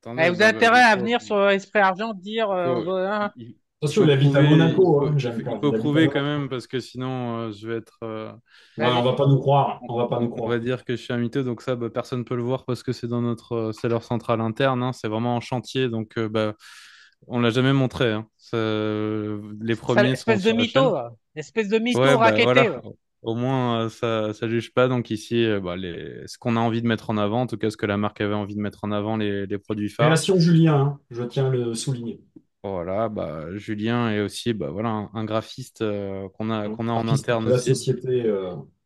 attendez, vous avez bah, intérêt à venir sur Esprit Argent dire, il faut, hein. il attention, faut il habite à prouver, Monaco, hein, Jeanne il Claude, faut il habite à prouver quand Monaco. même, parce que sinon, je vais être. Ouais, on Vas-y. va pas nous croire, On on va pas nous on va croire. dire que je suis un mytho, donc ça, bah, personne ne peut le voir parce que c'est dans c'est leur centrale interne, hein, c'est vraiment en chantier, donc bah, on l'a jamais montré, hein. Les premiers seront Espèce de sur la chaîne. mytho, là. Espèce de mytho Ouais, bah racketté, voilà. là. Au moins, ça juge pas. Donc ici, bah, ce qu'on a envie de mettre en avant, en tout cas ce que la marque avait envie de mettre en avant, les produits phares. Création Julien, hein, je tiens à le souligner. Voilà, bah, Julien est aussi bah, voilà, un graphiste qu'on a en Artiste interne de la aussi. société.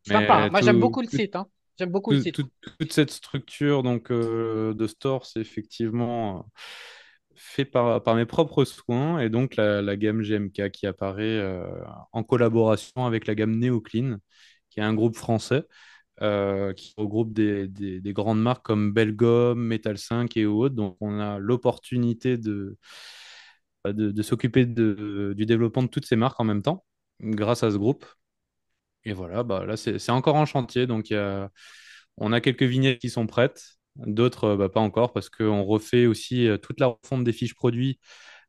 Sympa, hein. Mais Moi, j'aime beaucoup le site, hein. J'aime beaucoup le site. toute cette structure donc, de store, c'est effectivement fait par mes propres soins et donc la gamme GMK qui apparaît en collaboration avec la gamme Neoclean, qui est un groupe français qui regroupe des grandes marques comme Belgum, Metal 5 et autres. Donc on a l'opportunité de s'occuper du développement de toutes ces marques en même temps grâce à ce groupe. Et voilà, bah, là, c'est encore en chantier. Donc, on a quelques vignettes qui sont prêtes, d'autres bah, pas encore, parce qu'on refait aussi toute la refonte des fiches produits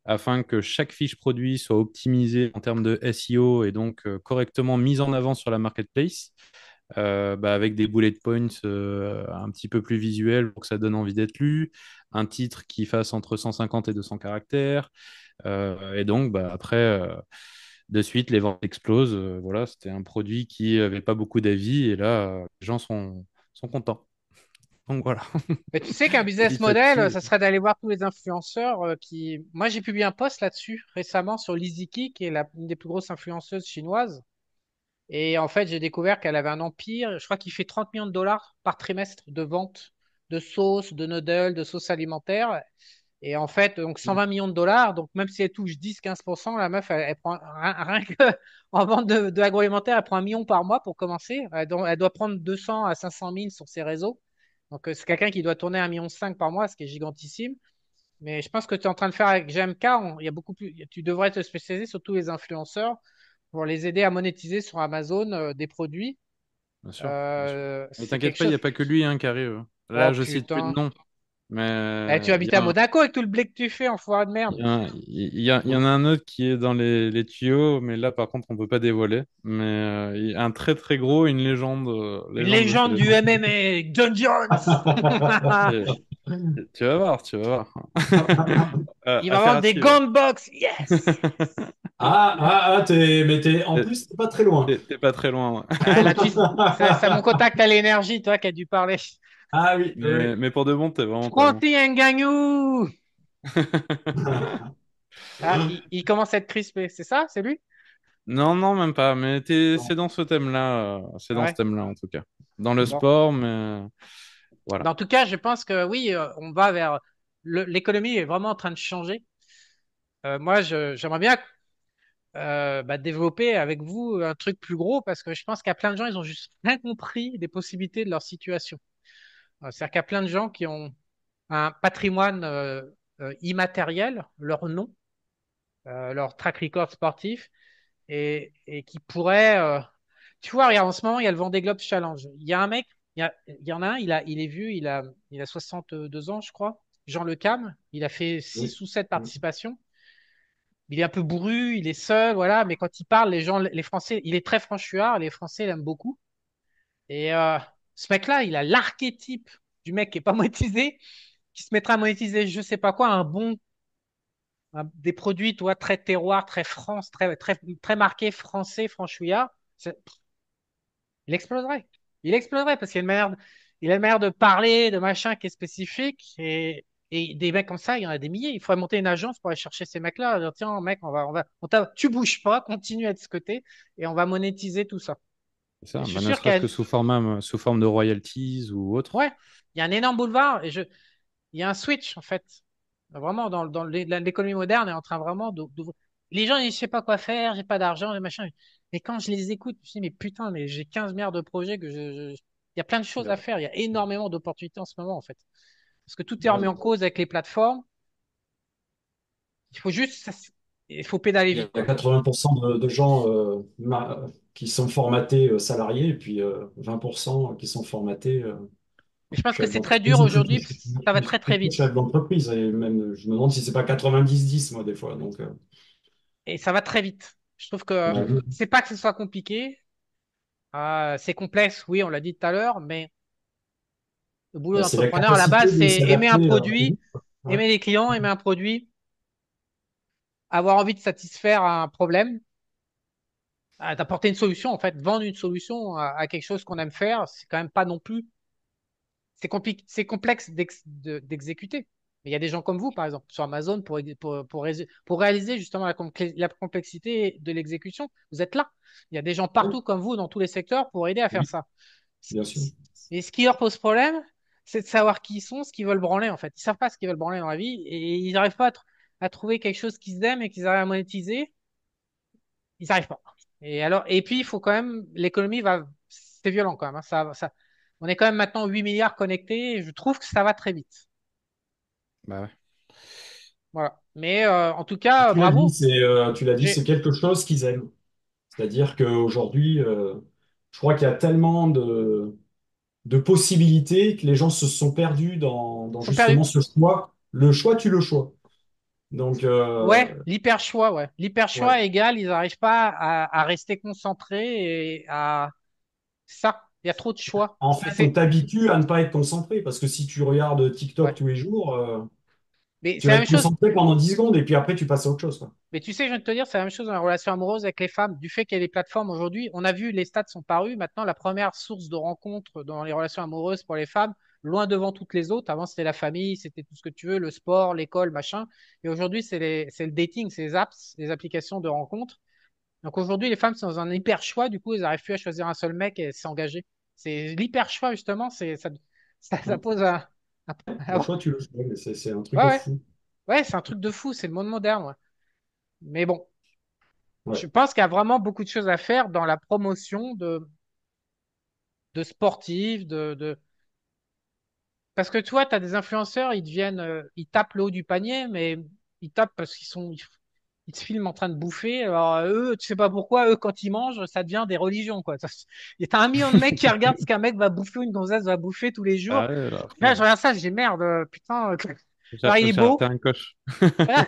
afin que chaque fiche produit soit optimisée en termes de SEO et donc correctement mise en avant sur la marketplace, bah, avec des bullet points un petit peu plus visuels pour que ça donne envie d'être lu, un titre qui fasse entre 150 et 200 caractères. Et donc, bah, après, de suite, les ventes explosent. Voilà, c'était un produit qui avait pas beaucoup d'avis et là, les gens sont contents. Donc voilà, Mais tu sais qu'un business petite model, actu. ça serait d'aller voir tous les influenceurs qui... Moi, j'ai publié un post là-dessus récemment sur Liziki, qui est une des plus grosses influenceuses chinoises. Et en fait, j'ai découvert qu'elle avait un empire. Je crois qu'il fait 30 millions de dollars par trimestre de vente de sauces, de noodles, de sauces alimentaires. Et en fait, donc 120 millions de dollars. Donc même si elle touche 10-15%, la meuf, elle prend rien que en vente de agroalimentaire, elle prend 1 million par mois pour commencer. Elle doit prendre 200 à 500 000 sur ses réseaux. Donc c'est quelqu'un qui doit tourner 1,5 million par mois, ce qui est gigantissime. Mais je pense que tu es en train de faire avec GMK, il y a beaucoup plus, tu devrais te spécialiser sur tous les influenceurs pour les aider à monétiser sur Amazon des produits. Bien sûr, bien sûr. Mais C'est quelque t'inquiète pas, il n'y chose. a pas que lui hein, qui arrive. Oh Là, je cite plus de putain. noms. Eh, tu Mais habites à Monaco avec tout le blé que tu fais, enfoiré de merde. il y en a un autre qui est dans les tuyaux, mais là, par contre, on peut pas dévoiler. Mais il y a un très très gros, une légende, Une légende de chez légende les du gens. MMA, John Jones. Et tu vas voir, tu vas voir. Il va Affaire vendre à des suivre. gants de boxe. Yes! Mais en T'es plus, t'es pas très loin. t'es pas très loin, ouais. Ah, là, c'est mon contact à l'énergie, toi, qui a dû parler. Ah oui, oui. Mais pour de bon, t'es vraiment pas loin. Fronty Ngannou! Ah, il commence à être crispé, c'est ça? C'est lui? Non, non, même pas. Mais c'est dans ce thème-là. C'est dans ce Ouais. thème-là, en tout cas. Dans le Bon. sport, mais voilà. En tout cas, je pense que oui, on va vers. L'économie est vraiment en train de changer. Moi, j'aimerais bien développer avec vous un truc plus gros parce que je pense qu'il y a plein de gens, ils ont juste rien compris des possibilités de leur situation. C'est-à-dire qu'il y a plein de gens qui ont un patrimoine immatériel, leur nom, leur track record sportif, et qui pourraient. Tu vois, regarde, en ce moment, il y a le Vendée Globe Challenge. Il y a un mec, il y en a un, il est vu, il a 62 ans, je crois. Jean Le Cam, il a fait Oui. 6 ou 7 participations. Il est un peu bourru, il est seul, voilà, mais quand il parle, les gens, les Français, il est très franchouillard, les Français l'aiment beaucoup. Et ce mec-là, il a l'archétype du mec qui est pas monétisé, qui se mettra à monétiser, je sais pas quoi, des produits, toi, très terroir, très France, très marqué français, franchouillard. Il exploserait. Il exploserait parce qu'il a il a une manière de parler, de machin qui est spécifique. Et des mecs comme ça, il y en a des milliers. Il faudrait monter une agence pour aller chercher ces mecs-là. Dire, tiens, mec, tu bouges pas, continue à être ce côté et on va monétiser tout ça. C'est Et ça. je suis Bah, ne sûr qu'il y serait-ce a, que sous forme de royalties ou autre. ouais, il y a un énorme boulevard il y a un switch, en fait. Vraiment, l'économie moderne est en train vraiment les gens, ils ne savent pas quoi faire, j'ai pas d'argent, les machins. Mais quand je les écoute, je me dis, mais putain, mais j'ai 15 milliards de projets il y a plein de choses à Ouais. faire. Il y a énormément d'opportunités en ce moment, en fait. Parce que tout est remis Ouais. en cause avec les plateformes. Il faut juste, il faut pédaler Il y vite, a quoi. 80% de gens qui sont formatés salariés et puis 20% qui sont formatés Mais je pense que chefs c'est très dur d'entreprise ou aujourd'hui, ça va très, très plutôt vite. chefs d'entreprise. Et même, je me demande si c'est pas 90-10, moi, des fois. Donc, Et ça va très vite. Je trouve que ouais. c'est pas que ce soit compliqué. C'est complexe, oui, on l'a dit tout à l'heure, mais le boulot Bah, c'est la d'entrepreneur, à la base, capacité de c'est aimer un s'adapter au produit, vite, quoi. Ouais. aimer les clients, aimer un produit, avoir envie de satisfaire un problème, d'apporter une solution, en fait, vendre une solution à quelque chose qu'on aime faire, c'est quand même pas non plus, c'est complexe d'exécuter. Mais il y a des gens comme vous, par exemple, sur Amazon, pour réaliser justement la complexité de l'exécution. Vous êtes là. Il y a des gens Oui, partout comme vous dans tous les secteurs pour aider à faire oui, ça. bien sûr. Et ce qui leur pose problème, c'est de savoir qui ils sont, ce qu'ils veulent branler, en fait. Ils savent pas ce qu'ils veulent branler dans la vie et ils n'arrivent pas à trouver quelque chose qu'ils aiment et qu'ils arrivent à monétiser. Ils n'arrivent pas. Et alors, et puis, il faut quand même, l'économie va, c'est violent quand même, hein. On est quand même maintenant 8 milliards connectés et je trouve que ça va très vite. Bah ouais. Voilà. Mais en tout cas, Tu l'as dit, bravo. c'est J'ai, quelque chose qu'ils aiment. C'est-à-dire qu'aujourd'hui, je crois qu'il y a tellement de possibilités que les gens se sont perdus dans ils sont perdus. justement ce choix. Le choix tue le choix. Donc, Ouais, l'hyper choix, ouais. L'hyper ouais. choix égale, ils n'arrivent pas à rester concentrés et à ça. Il y a trop de choix. En fait, on t'habitue à ne pas être concentré parce que si tu regardes TikTok Ouais. tous les jours, Mais tu c'est vas la même être chose. concentré pendant 10 secondes et puis après, tu passes à autre chose, quoi. Mais tu sais, je viens de te dire, c'est la même chose dans la relation amoureuse avec les femmes. Du fait qu'il y a des plateformes aujourd'hui, on a vu, les stats sont parus. Maintenant, la première source de rencontres dans les relations amoureuses pour les femmes, loin devant toutes les autres. Avant, c'était la famille, c'était tout ce que tu veux, le sport, l'école, machin. Et aujourd'hui, c'est le dating, c'est les apps, les applications de rencontres. Donc aujourd'hui, les femmes sont dans un hyper choix. Du coup, elles n'arrivent plus à choisir un seul mec et s'engager. C'est l'hyper choix, justement. Ça Ouais. pose Le choix tue le choix, mais c'est un truc ouais, de ouais. fou. Ouais, c'est un truc de fou. C'est le monde moderne, ouais. Mais bon. Je Ouais. pense qu'il y a vraiment beaucoup de choses à faire dans la promotion de sportifs, Parce que tu vois, tu as des influenceurs, ils tapent le haut du panier, mais ils tapent parce qu'ils sont... ils te filment en train de bouffer. Alors eux, tu sais pas pourquoi, eux, quand ils mangent, ça devient des religions, quoi. T'as 1 million de mecs qui regardent ce qu'un mec va bouffer, ou une gonzesse va bouffer tous les jours. Ah ouais, alors Là, je après, regarde ça, je dis merde, putain. Alors, il est j'ai beau. un coche. Voilà.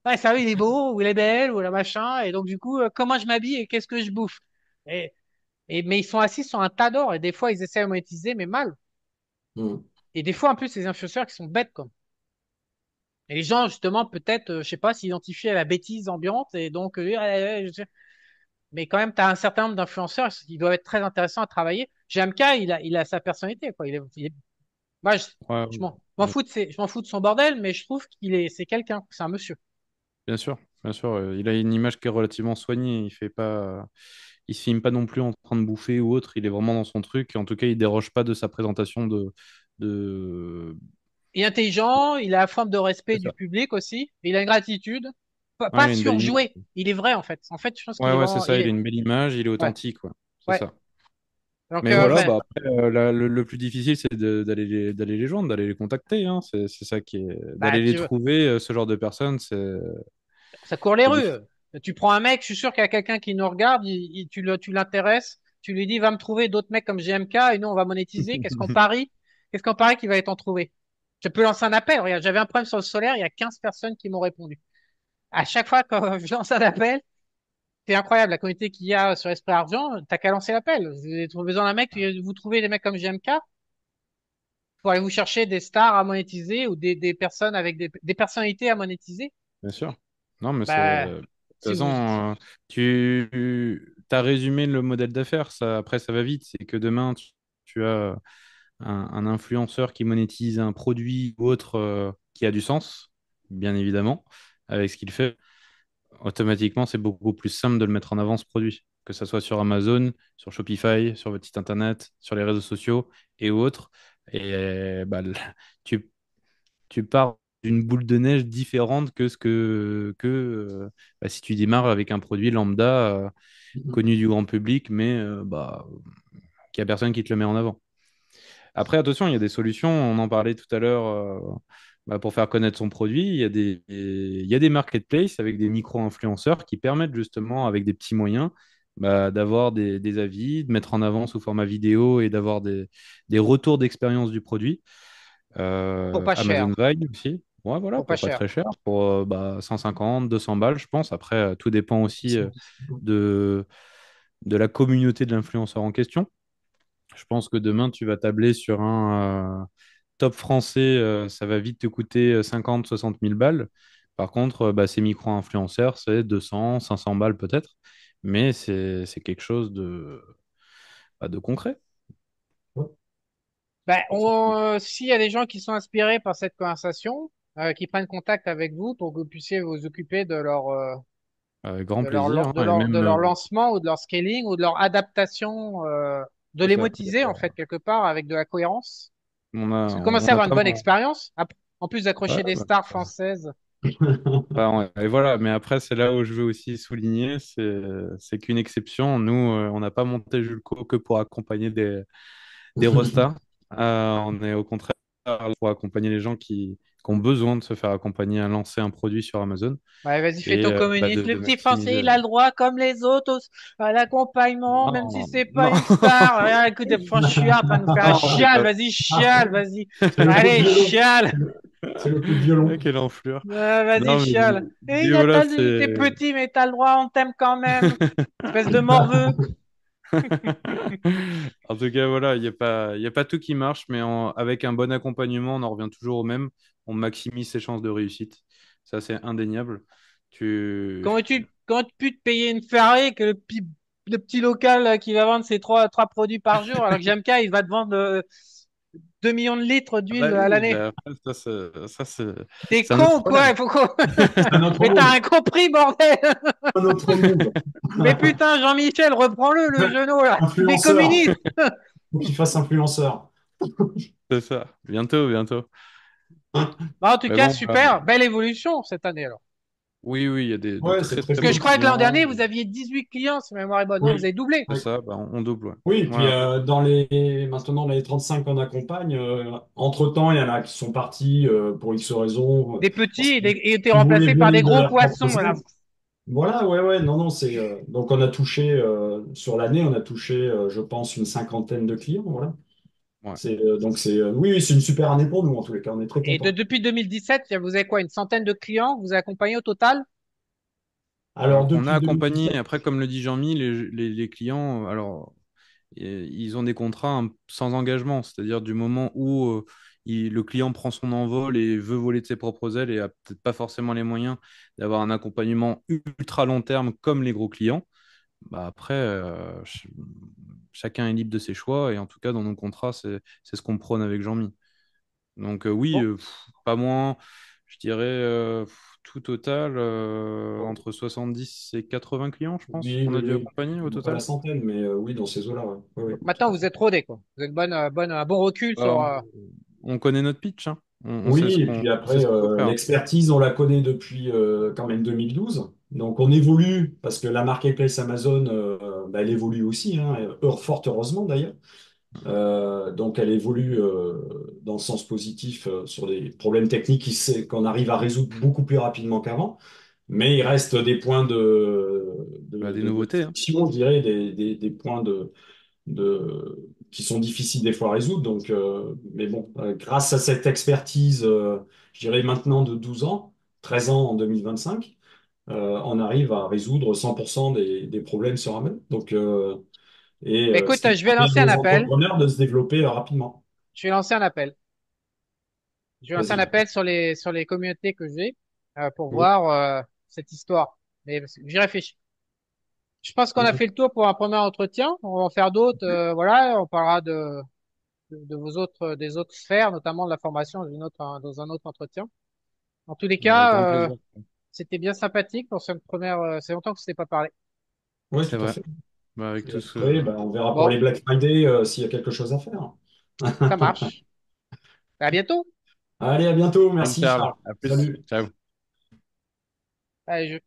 Ouais, ça, il est beau, ou il est belle, ou la machin. Et donc, du coup, comment je m'habille et qu'est-ce que je bouffe? Et, mais ils sont assis sur un tas d'or et des fois, ils essaient de monétiser, mais mal. Mm. Et des fois, en plus, ces influenceurs qui sont bêtes, quoi. Et les gens, justement, peut-être, je sais pas, s'identifient à la bêtise ambiante et donc, mais quand même, tu as un certain nombre d'influenceurs qui doivent être très intéressants à travailler. GMK, il a sa personnalité, quoi. Moi, Ouais, je m'en fous je m'en fous de son bordel, mais je trouve c'est quelqu'un, c'est un monsieur. bien sûr, bien sûr. Il a une image qui est relativement soignée. Il se filme pas non plus en train de bouffer ou autre. Il est vraiment dans son truc. Et en tout cas, il déroge pas de sa présentation de... Il est intelligent, il a la forme de respect C'est du ça. public aussi, il a une gratitude, Ouais, pas il a une belle image. surjoué, il est vrai en fait. En fait, je pense qu'il Ouais, est ouais, c'est vraiment, ça. Il a une belle image. Il est ouais, authentique, ouais. C'est ouais. ça. Donc, Mais voilà, ben, bah après, le plus difficile, c'est d'aller les joindre, d'aller les contacter, hein. C'est ça qui est... bah, D'aller les trouver, ce genre de personnes, ça court les c'est rues. difficile. Tu prends un mec, je suis sûr qu'il y a quelqu'un qui nous regarde, tu l'intéresses, tu lui dis, va me trouver d'autres mecs comme GMK et nous, on va monétiser. Qu'est-ce qu'on parie qu'il va être en trouver? Je peux lancer un appel. Regarde, j'avais un problème sur le solaire, il y a 15 personnes qui m'ont répondu. À chaque fois que je lance un appel, c'est incroyable, la communauté qu'il y a sur Esprit Argent, t'as qu'à lancer l'appel. Vous avez besoin d'un mec, vous trouvez des mecs comme GMK pour aller vous chercher des stars à monétiser ou des personnes avec des personnalités à monétiser. Bien sûr. Non, mais c'est... Bah, De toute si vous, façon, tu as résumé le modèle d'affaires. Ça, après, ça va vite. C'est que demain, tu as un influenceur qui monétise un produit ou autre qui a du sens, bien évidemment, avec ce qu'il fait. Automatiquement, c'est beaucoup plus simple de le mettre en avant, ce produit. Que ce soit sur Amazon, sur Shopify, sur votre site internet, sur les réseaux sociaux et autres. Et bah, tu tu pars d'une boule de neige différente que si tu démarres avec un produit lambda connu du grand public, mais qu'il n'y a personne qui te le met en avant. Après, attention, il y a des solutions. On en parlait tout à l'heure pour faire connaître son produit. Il y a des marketplaces avec des micro-influenceurs qui permettent justement, avec des petits moyens, d'avoir des avis, de mettre en avant sous format vidéo et d'avoir des retours d'expérience du produit. pour pas cher, Amazon Vibe aussi. Ouais, voilà, pour pas pour pas cher. très cher, pour 150, 200 balles, je pense. Après, tout dépend aussi de, de la communauté de l'influenceur en question. Je pense que demain, tu vas tabler sur un top français, ça va vite te coûter 50, 60 000 balles. Par contre, ces micro-influenceurs, c'est 200, 500 balles peut-être, mais c'est quelque chose de concret. Ouais. Ben, s'il y a des gens qui sont inspirés par cette conversation, qui prennent contact avec vous pour que vous puissiez vous occuper Avec grand plaisir, hein, et de même, leur lancement ou de leur scaling ou de leur adaptation, de c'est les ça. motiser en fait quelque part avec de la cohérence. Parce que commencer On à a avoir une pas bonne mal. expérience, en plus Ouais, d'accrocher des bah, stars françaises. et voilà, mais après, c'est là où je veux aussi souligner, c'est qu'une exception. Nous, on n'a pas monté Julco que pour accompagner des rostas. On est au contraire là pour accompagner les gens qui ont besoin de se faire accompagner à lancer un produit sur Amazon Ouais, vas-y, fais et ton communiste. Le de petit Français, maximiser. il a le droit, comme les autres, à l'accompagnement, même si Non, c'est pas non, une star. Regarde, écoute, Franchouillard, en train de nous faire un non, c'est chial. pas Vas-y, chial, vas-y. C'est le coup de Allez, violon. chial. C'est le coup de violon. quelle enflure. Vas-y, Non, mais chial. Et l'idée, voilà, T'es c'est. petit, mais t'as le droit, on t'aime quand même. Espèce de morveux. En tout cas, voilà, il y a pas tout qui marche, mais avec un bon accompagnement, on en revient toujours au même. On maximise ses chances de réussite. Ça, c'est indéniable. Tu... Comment tu peux te payer une Ferrari que le petit local qui va vendre ses trois produits par jour, alors que JMK, il va te vendre 2 millions de litres Ah d'huile bah à oui, l'année. bah après, T'es c'est un autre con ou quoi? problème. Il faut qu'on... C'est un autre Mais t'as monde. rien compris, bordel! Un autre monde. Mais putain, Jean-Michel, reprends-le, le genou, là! Il est Influenceur. communiste! Faut qu'il fasse influenceur. C'est ça. Bientôt, bientôt. Bah, en tout Mais cas, bon, super, belle évolution cette année, alors. oui, oui, il y a de Ouais, c'est très, très très Parce que bons je crois que l'an clients. dernier, vous aviez 18 clients, si ma mémoire est bonne. Non, vous Oui. avez doublé. C'est Oui. ça, on double. Ouais. Oui, et puis Ouais, maintenant dans les 35 qu'on accompagne, entre-temps, il y en a qui sont partis pour X raisons, Des parce petits qu'ils et étaient ils voulaient remplacés par des venir de gros leur propre poissons, là. zone. Voilà, ouais, ouais, non, non, c'est donc on a touché sur l'année, on a touché, je pense, une cinquantaine de clients, voilà. Ouais. C'est donc c'est oui, oui, c'est une super année pour nous en tous les cas, on est très Et contents. depuis 2017, vous avez quoi, une centaine de clients que vous accompagnez au total? Alors Alors qu'on a depuis accompagné, 2017, après, comme le dit Jean-Mi, les clients, ils ont des contrats sans engagement, c'est-à-dire du moment où le client prend son envol et veut voler de ses propres ailes et a peut-être pas forcément les moyens d'avoir un accompagnement ultra long terme comme les gros clients, bah après, chacun est libre de ses choix et en tout cas, dans nos contrats, c'est ce qu'on prône avec Jean-Mi. Donc oui, Bon, pas moins, je dirais tout total, entre 70 et 80 clients, je pense, oui, qu'on oui, a dû oui, accompagner au pas la total. centaine, mais oui, dans ces eaux-là, ouais. Oui, donc oui, tout maintenant, à vous fait. êtes rodé, quoi. Vous avez un bon recul sur. Alors, on connaît notre pitch, hein. On sait Oui, et puis on sait après, ce qu'il faut faire. l'expertise, on la connaît depuis quand même 2012. Donc on évolue, parce que la marketplace Amazon, bah, elle évolue aussi, hein, fort heureusement d'ailleurs. Donc elle évolue dans le sens positif sur des problèmes techniques qu'on arrive à résoudre beaucoup plus rapidement qu'avant. Mais il reste des points Bah, des nouveautés, hein. friction, je dirais, des points qui sont difficiles des fois à résoudre. Donc, mais bon, grâce à cette expertise, je dirais maintenant de 12 ans, 13 ans en 2025, on arrive à résoudre 100% des problèmes sur Amazon. Donc, Bah, ce écoute, qui je vais permet lancer un aux appel. entrepreneurs de se développer rapidement. Je vais lancer un appel. Je vais lancer un Vas-y. appel sur les communautés que j'ai pour Oui. voir cette histoire. Mais j'y réfléchis. Je pense qu'on a Ok. fait le tour pour un premier entretien. On va en faire d'autres. Voilà, on parlera de vos autres, des autres sphères, notamment de la formation dans un autre entretien. En tous les Avec grand cas, plaisir. c'était bien sympathique pour cette première. C'est longtemps que je ne s'était pas parlé. Oui, C'est tout à vrai. fait. Bah, avec Et tout ce... après, ben, on verra pour Bon, les Black Friday s'il y a quelque chose à faire. ça marche. À bientôt. Allez, à bientôt. Salut Merci, Charles, Charles. à plus. Salut. Ciao. Allez,